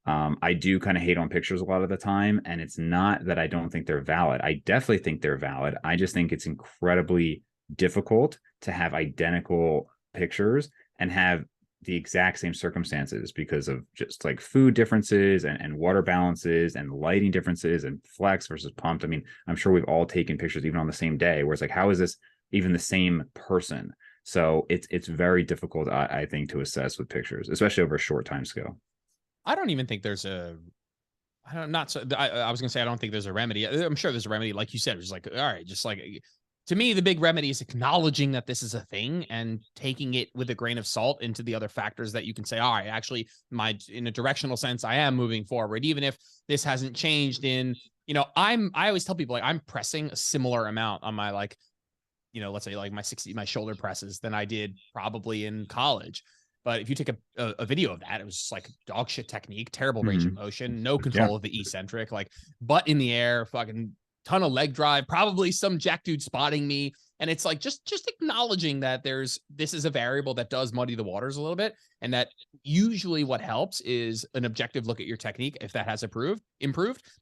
B: I do kind of hate on pictures a lot of the time. And it's not that I don't think they're valid. I definitely think they're valid. I just think it's incredibly difficult to have identical pictures and have the exact same circumstances because of just like food differences and water balances and lighting differences and flex versus pumped. I mean, I'm sure we've all taken pictures even on the same day where it's like, how is this even the same person? So it's very difficult, I think, to assess with pictures, especially over a short time scale.
A: I don't even think there's a, I was gonna say I don't think there's a remedy. I'm sure there's a remedy, like you said. It was like, all right, just like, to me, the big remedy is acknowledging that this is a thing and taking it with a grain of salt into the other factors that you can say, all right, actually, in a directional sense, I am moving forward, even if this hasn't changed in, I always tell people, like, I'm pressing a similar amount on my, like, let's say like my shoulder presses than I did probably in college. But if you take a video of that, it was just like dog shit technique, terrible range of motion, no control of the eccentric, like butt in the air, fucking ton of leg drive, probably some jack dude spotting me. And it's like, just acknowledging that this is a variable that does muddy the waters a little bit. And that usually what helps is an objective look at your technique, if that has improved,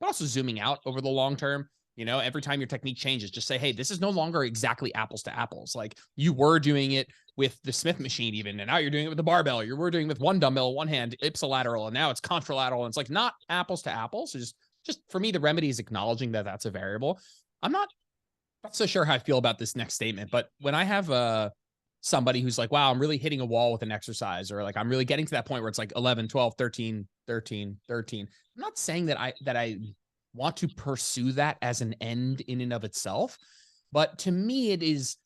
A: but also zooming out over the long term. Every time your technique changes, just say, hey, this is no longer exactly apples to apples. Like you were doing it with the Smith machine even, and now you're doing it with the barbell. You were doing it with one dumbbell, one hand, ipsilateral, and now it's contralateral. And it's like not apples to apples. So just for me, the remedy is acknowledging that that's a variable. I'm not so sure how I feel about this next statement, but when I have somebody who's like, wow, I'm really hitting a wall with an exercise, or like I'm really getting to that point where it's like 11, 12, 13, 13, 13. I'm not saying that I want to pursue that as an end in and of itself. But to me, it is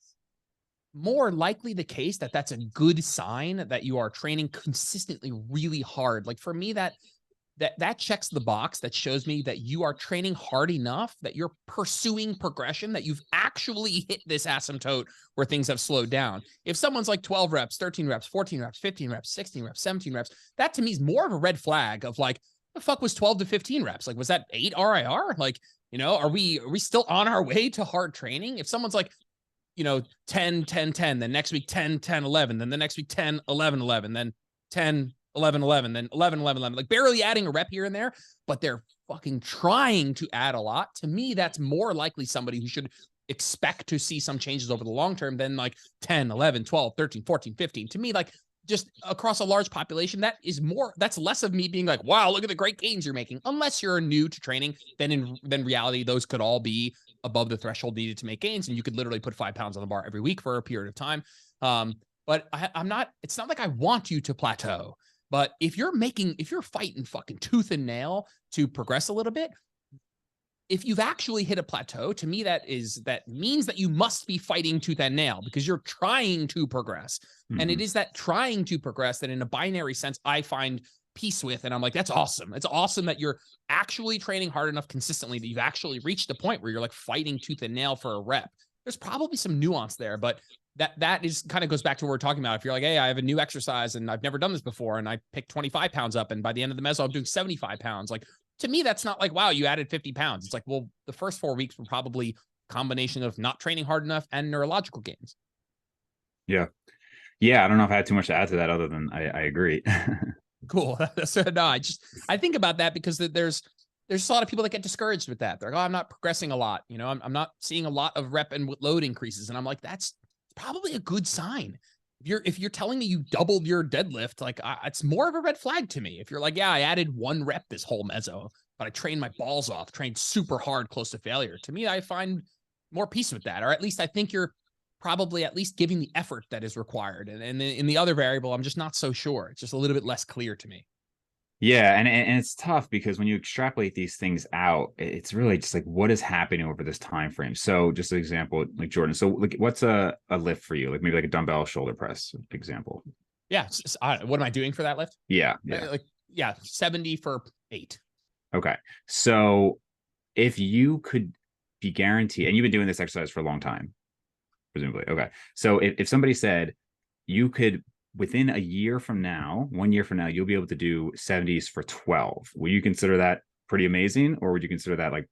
A: more likely the case that that's a good sign that you are training consistently really hard. Like for me, that checks the box. That shows me that you are training hard enough, that you're pursuing progression, that you've actually hit this asymptote where things have slowed down. If someone's like 12 reps, 13 reps, 14 reps, 15 reps, 16 reps, 17 reps, that to me is more of a red flag of like, the fuck was 12 to 15 reps? Like, was that 8 RIR? Like, are we still on our way to hard training? If someone's like, 10, 10, 10, then next week 10, 10, 11, then the next week 10, 11, 11, then 10, 11, 11, then 11, 11, 11, like barely adding a rep here and there, but they're fucking trying to add a lot. To me, that's more likely somebody who should expect to see some changes over the long term than like 10, 11, 12, 13, 14, 15. To me, like, just across a large population, that's less of me being like, wow, look at the great gains you're making. Unless you're new to training, then in reality, those could all be above the threshold needed to make gains. And you could literally put 5 pounds on the bar every week for a period of time. But it's not like I want you to plateau, but if you're fighting fucking tooth and nail to progress a little bit, if you've actually hit a plateau, to me, that means that you must be fighting tooth and nail because you're trying to progress.
B: Mm-hmm.
A: And it is that trying to progress that in a binary sense, I find peace with. And I'm like, that's awesome. It's awesome that you're actually training hard enough consistently that you've actually reached a point where you're like fighting tooth and nail for a rep. There's probably some nuance there, but that is kind of goes back to what we're talking about. If you're like, hey, I have a new exercise and I've never done this before, and I picked 25 pounds up, and by the end of the meso, I'm doing 75 pounds. Like, to me, that's not like, wow, you added 50 pounds. It's like, well, the first 4 weeks were probably a combination of not training hard enough and neurological gains.
B: Yeah. Yeah. I don't know if I had too much to add to that other than I agree.
A: Cool. So no, I think about that because there's a lot of people that get discouraged with that. They're like, oh, I'm not progressing a lot. You know, I'm not seeing a lot of rep and load increases. And I'm like, that's probably a good sign. If you're telling me you doubled your deadlift, like it's more of a red flag to me. If you're like, yeah, I added 1 rep this whole meso, but I trained my balls off, trained super hard, close to failure. To me, I find more peace with that. Or at least I think you're probably at least giving the effort that is required. And in the other variable, I'm just not so sure. It's just a little bit less clear to me.
B: Yeah, and it's tough because when you extrapolate these things out, it's really just like what is happening over this time frame. So just an example, like Jordan. So like, what's a lift for you? Like maybe like a dumbbell shoulder press example.
A: Yeah. What am I doing for that lift?
B: Yeah.
A: 70 for 8.
B: Okay. So if you could be guaranteed, and you've been doing this exercise for a long time, presumably. Okay. So if somebody said you could, within a year from now, 1 year from now, you'll be able to do 70s for 12. Will you consider that pretty amazing, or would you consider that like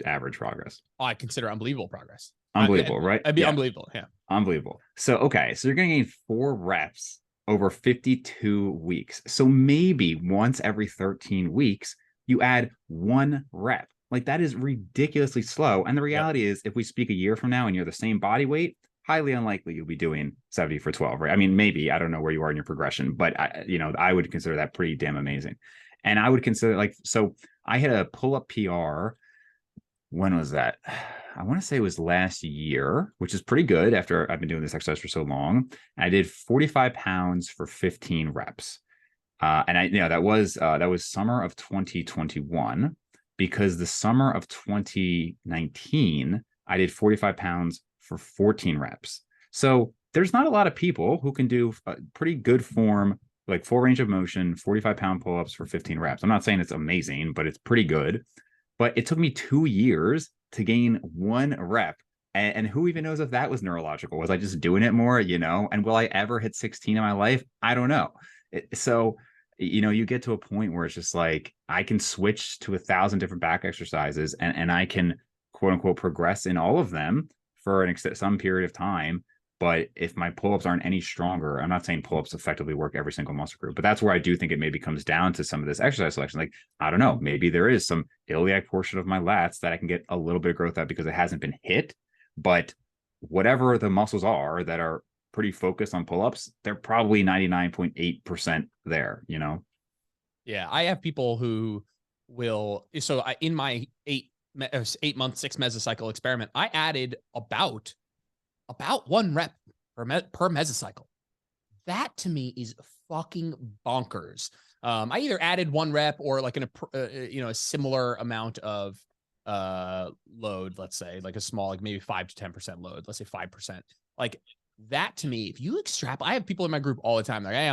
B: average progress?
A: Oh, I consider unbelievable progress.
B: Unbelievable, right?
A: It'd be unbelievable. Yeah.
B: Unbelievable. So, okay. So you're going to gain 4 reps over 52 weeks. So maybe once every 13 weeks, you add 1 rep. Like that is ridiculously slow. And the reality is, if we speak a year from now and you're the same body weight, highly unlikely you'll be doing 70 for 12, right? I mean, maybe, I don't know where you are in your progression, but I would consider that pretty damn amazing. And I would consider so I had a pull-up PR. When was that? I want to say it was last year, which is pretty good after I've been doing this exercise for so long. And I did 45 pounds for 15 reps. And that was summer of 2021, because the summer of 2019, I did 45 pounds for 14 reps. So there's not a lot of people who can do a pretty good form, like full range of motion, 45-pound pull-ups for 15 reps. I'm not saying it's amazing, but it's pretty good. But it took me 2 years to gain 1 rep. And who even knows if that was neurological? Was I just doing it more, And will I ever hit 16 in my life? I don't know. So, you get to a point where it's just like, I can switch to 1,000 different back exercises and I can, quote unquote, progress in all of them for some period of time. But if my pull-ups aren't any stronger, I'm not saying pull-ups effectively work every single muscle group, but that's where I do think it maybe comes down to some of this exercise selection. Like, I don't know, maybe there is some iliac portion of my lats that I can get a little bit of growth at because it hasn't been hit. But whatever the muscles are that are pretty focused on pull-ups, they're probably 99.8% there,
A: Yeah, I have people who will. So in my 8-month 6 mesocycle experiment, I added about 1 rep per mesocycle. That to me is fucking bonkers. I either added 1 rep or like a similar amount of load, let's say like a small, like maybe 5 to 10% load, let's say 5%. Like that to me, if you extrapolate, I have people in my group all the time. They're like, hey, I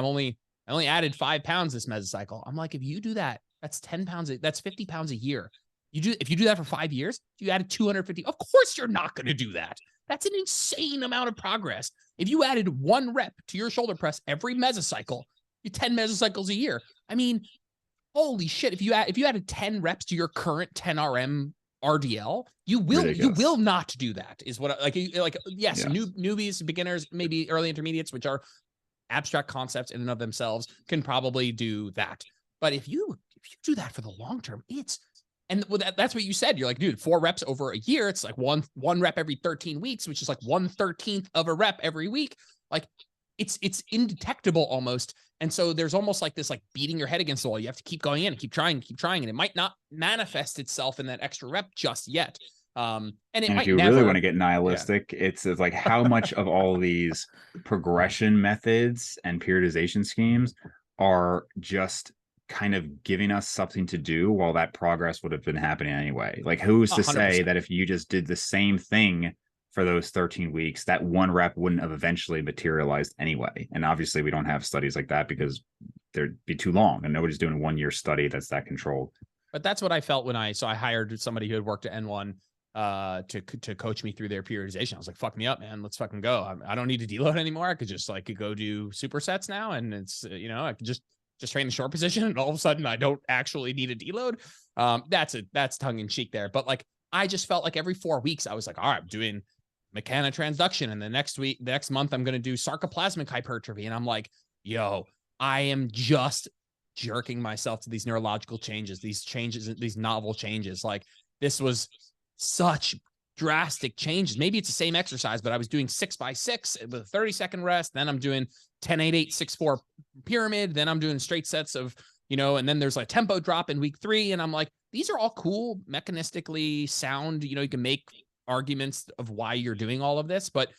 A: only added 5 pounds this mesocycle. I'm like, if you do that, that's 10 pounds. That's 50 pounds a year. If you do that for 5 years, you added 250. Of course, you're not going to do that. That's an insane amount of progress. If you added 1 rep to your shoulder press every mesocycle, you 10 mesocycles a year. I mean, holy shit! If you added 10 reps to your current 10 RM RDL, you will not do that. Is what yes, newbies, beginners, maybe early intermediates, which are abstract concepts in and of themselves, can probably do that. But if you do that for the long term, that's what you said. You're like, dude, 4 reps over a year. It's like one rep every 13 weeks, which is like 1/13 of a rep every week. Like it's indetectable almost. And so there's almost like this, like beating your head against the wall. You have to keep going in and keep trying. And it might not manifest itself in that extra rep just yet. And if
B: you really want to get nihilistic, it's like how much of all these progression methods and periodization schemes are just kind of giving us something to do while that progress would have been happening anyway. Like, who's to
A: 100%.
B: say that if you just did the same thing for those 13 weeks, that one rep wouldn't have eventually materialized anyway? And obviously we don't have studies like that because there'd be too long, and nobody's doing a 1-year study that's that controlled.
A: But that's what I felt when I hired somebody who had worked at N1 to coach me through their periodization. I was like, fuck me up, man. Let's fucking go. I don't need to deload anymore. I could just like go do supersets now. And it's, I could just train the short position, and all of a sudden I don't actually need a deload. That's tongue in cheek there. But like, I just felt like every 4 weeks I was like, all right, I'm doing mechanotransduction. And the next month I'm going to do sarcoplasmic hypertrophy. And I'm like, yo, I am just jerking myself to these neurological changes, these novel changes. Like, this was such drastic changes. Maybe it's the same exercise, but I was doing 6x6 with a 30-second rest. Then I'm doing 10-8-8-6-4 pyramid. Then I'm doing straight sets of, and then there's like tempo drop in week 3. And I'm like, these are all cool, mechanistically sound. You can make arguments of why you're doing all of this, but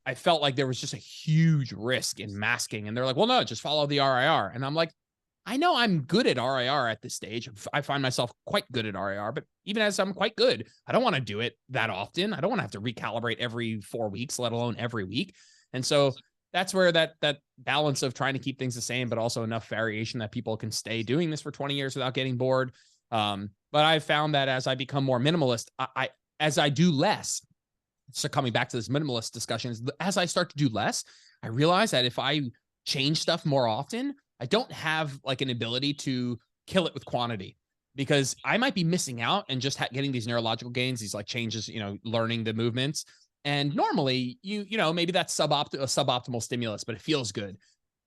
A: I felt like there was just a huge risk in masking. And they're like, well, no, just follow the RIR. And I'm like, I know I'm good at RIR at this stage. I find myself quite good at RIR, but even as I'm quite good, I don't want to do it that often. I don't want to have to recalibrate every 4 weeks, let alone every week. And so that's where that balance of trying to keep things the same, but also enough variation that people can stay doing this for 20 years without getting bored. But I've found that as I become more minimalist, as I do less, so coming back to this minimalist discussions, as I start to do less, I realize that if I change stuff more often, I don't have like an ability to kill it with quantity, because I might be missing out and just getting these neurological gains, these like changes, learning the movements. And normally maybe that's suboptimal stimulus, but it feels good.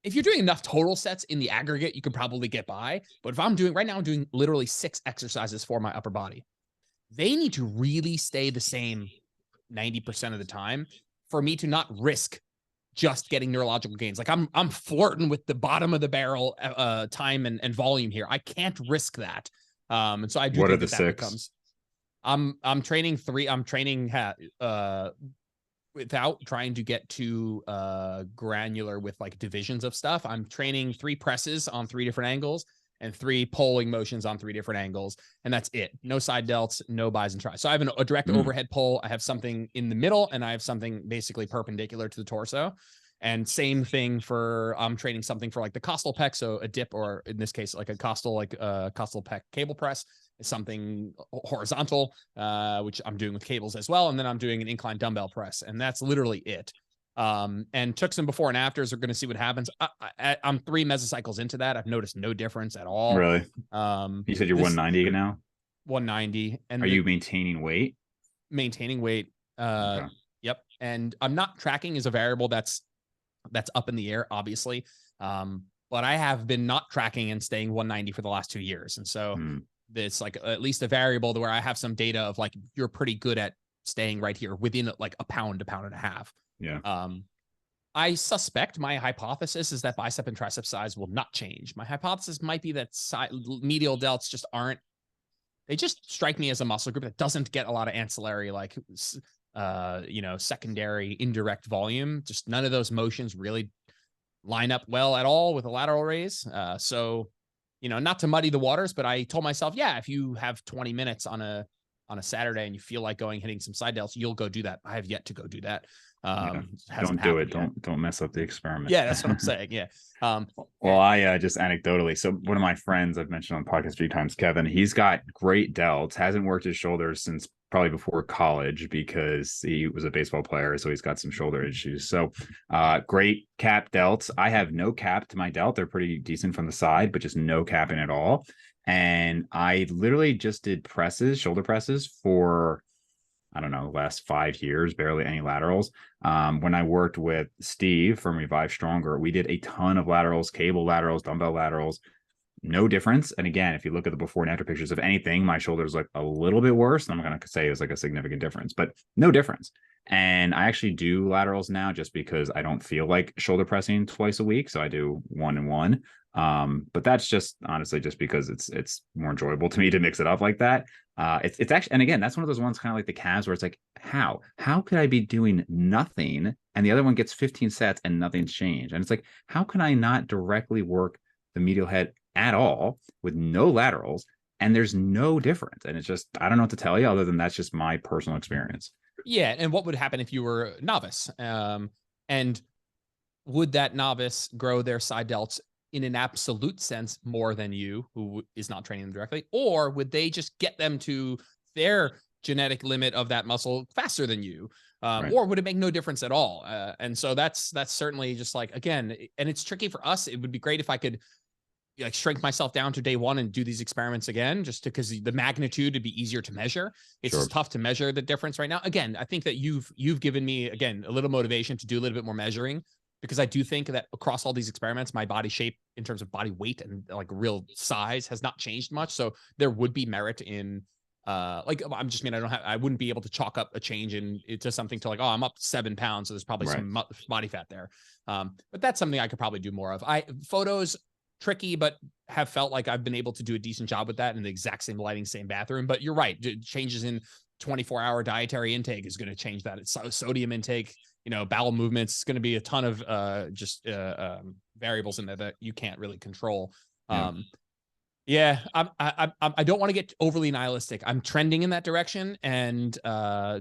A: If you're doing enough total sets in the aggregate, you could probably get by. But if I'm doing literally 6 exercises for my upper body, they need to really stay the same 90% of the time for me to not risk just getting neurological gains. Like I'm flirting with the bottom of the barrel time and volume here. I can't risk that. And so I do.
B: What
A: think
B: are the 6?
A: Becomes, I'm training 3. I'm training without trying to get too granular with like divisions of stuff. I'm training 3 presses on 3 different angles and 3 pulling motions on 3 different angles. And that's it. No side delts, no bis and tries. So I have a direct overhead pull. I have something in the middle, and I have something basically perpendicular to the torso. And same thing for, I'm training something for like the costal pec. So a dip, or in this case, like a costal pec cable press is something horizontal, which I'm doing with cables as well. And then I'm doing an incline dumbbell press, and that's literally it. And took some before and afters. We're going to see what happens. I'm 3 mesocycles into that. I've noticed no difference at all.
B: Really? You said you're 190 now?
A: 190. And
B: are you maintaining weight?
A: Maintaining weight.
B: Okay.
A: Yep. And I'm not tracking as a variable that's up in the air, obviously. But I have been not tracking and staying 190 for the last 2 years. And so it's like at least a variable where I have some data of like, you're pretty good at staying right here within like a pound and a half.
B: Yeah.
A: I suspect, my hypothesis is that bicep and tricep size will not change. My hypothesis might be that medial delts just aren't, they just strike me as a muscle group that doesn't get a lot of ancillary, like, secondary indirect volume. Just none of those motions really line up well at all with a lateral raise. So, not to muddy the waters, but I told myself, yeah, if you have 20 minutes on a Saturday and you feel like hitting some side delts, you'll go do that. I have yet to go do that.
B: Don't do it. Don't mess up the experiment.
A: Yeah, that's what I'm saying. Yeah.
B: Well, I just anecdotally, so one of my friends I've mentioned on the podcast a few times, Kevin, he's got great delts, hasn't worked his shoulders since probably before college because he was a baseball player, so he's got some shoulder issues. So great cap delts. I have no cap to my delt. They're pretty decent from the side, but just no capping at all. And I literally just did shoulder presses for, I don't know, last 5 years, barely any laterals. When I worked with Steve from Revive Stronger, we did a ton of laterals, cable laterals, dumbbell laterals, no difference. And again, if you look at the before and after pictures, if anything, my shoulders look a little bit worse. I'm going to say it was like a significant difference, but no difference. And I actually do laterals now just because I don't feel like shoulder pressing twice a week. So I do 1 and 1. But that's just honestly just because it's more enjoyable to me to mix it up like that. It's actually, and again, that's one of those ones kind of like the calves where it's like, how could I be doing nothing and the other one gets 15 sets and nothing's changed? And it's like, how can I not directly work the medial head at all with no laterals, and there's no difference. And it's just, I don't know what to tell you other than that's just my personal experience.
A: Yeah. And what would happen if you were a novice? And would that novice grow their side delts in an absolute sense more than you, who is not training them directly? Or would they just get them to their genetic limit of that muscle faster than you?
B: Right.
A: Or would it make no difference at all? And so that's certainly just like, again, and it's tricky for us. It would be great if I could like shrink myself down to day one and do these experiments again, just because the magnitude would be easier to measure. It's just tough to measure the difference right now. Again, I think that you've given me, again, a little motivation to do a little bit more measuring, because I do think that across all these experiments, my body shape in terms of body weight and like real size has not changed much. So there would be merit in like, I'm just, I wouldn't be able to chalk up a change into something to like, oh, I'm up 7 pounds. So there's probably some body fat there. But that's something I could probably do more of. Photos, tricky, but have felt like I've been able to do a decent job with that in the exact same lighting, same bathroom. But you're right. Changes in 24-hour dietary intake is going to change that. It's sodium intake, bowel movements. It's going to be a ton of variables in there that you can't really control. Yeah, I don't want to get overly nihilistic. I'm trending in that direction, and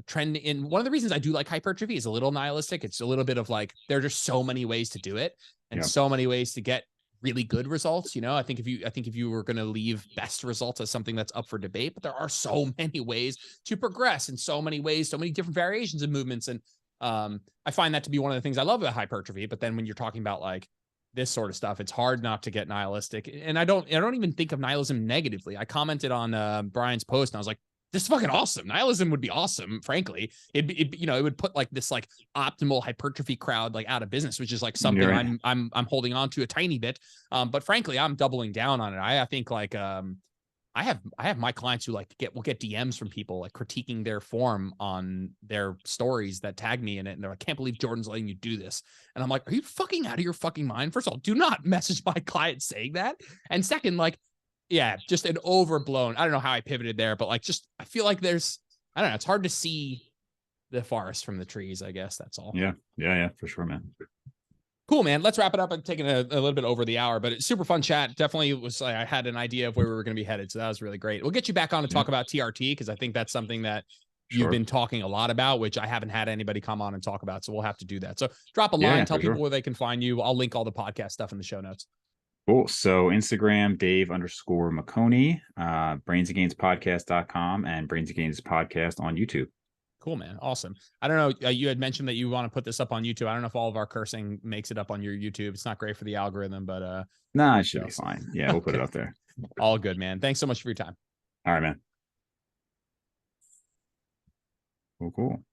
A: trending in one of the reasons I do like hypertrophy is a little nihilistic. It's a little bit of like, there are just so many ways to do it, and so many ways to get really good results. I think if you were going to leave best results as something that's up for debate, but there are so many ways to progress, and so many ways, so many different variations of movements. And I find that to be one of the things I love about hypertrophy. But then when you're talking about like this sort of stuff, it's hard not to get nihilistic. And I don't even think of nihilism negatively. I commented on Brian's post and I was like, this is fucking awesome. Nihilism would be awesome. Frankly, it would put like this like optimal hypertrophy crowd like out of business, which is like something I'm holding on to a tiny bit. But frankly, I'm doubling down on it. I think like I have my clients who like will get DMs from people like critiquing their form on their stories that tag me in it. And they're like, I can't believe Jordan's letting you do this. And I'm like, are you fucking out of your fucking mind? First of all, do not message my client saying that. And second, like, yeah, just an overblown. I don't know how I pivoted there, but like, just, I feel like I don't know. It's hard to see the forest from the trees, I guess. That's all.
B: Yeah, for sure, man.
A: Cool, man. Let's wrap it up. I'm taking a little bit over the hour, but it's super fun chat. Definitely was, I had an idea of where we were going to be headed. So that was really great. We'll get you back on to talk about TRT, because I think that's something that you've been talking a lot about, which I haven't had anybody come on and talk about. So we'll have to do that. So drop a line, tell people where they can find you. I'll link all the podcast stuff in the show notes.
B: Cool. So Instagram, Dave_Maconi, brainsandgainspodcast.com, and Brains and Gains podcast on YouTube.
A: Cool, man. Awesome. I don't know. You had mentioned that you want to put this up on YouTube. I don't know if all of our cursing makes it up on your YouTube. It's not great for the algorithm, but
B: nah, it should be fine. Yeah, we'll put it up there.
A: All good, man. Thanks so much for your time.
B: All right, man. Cool.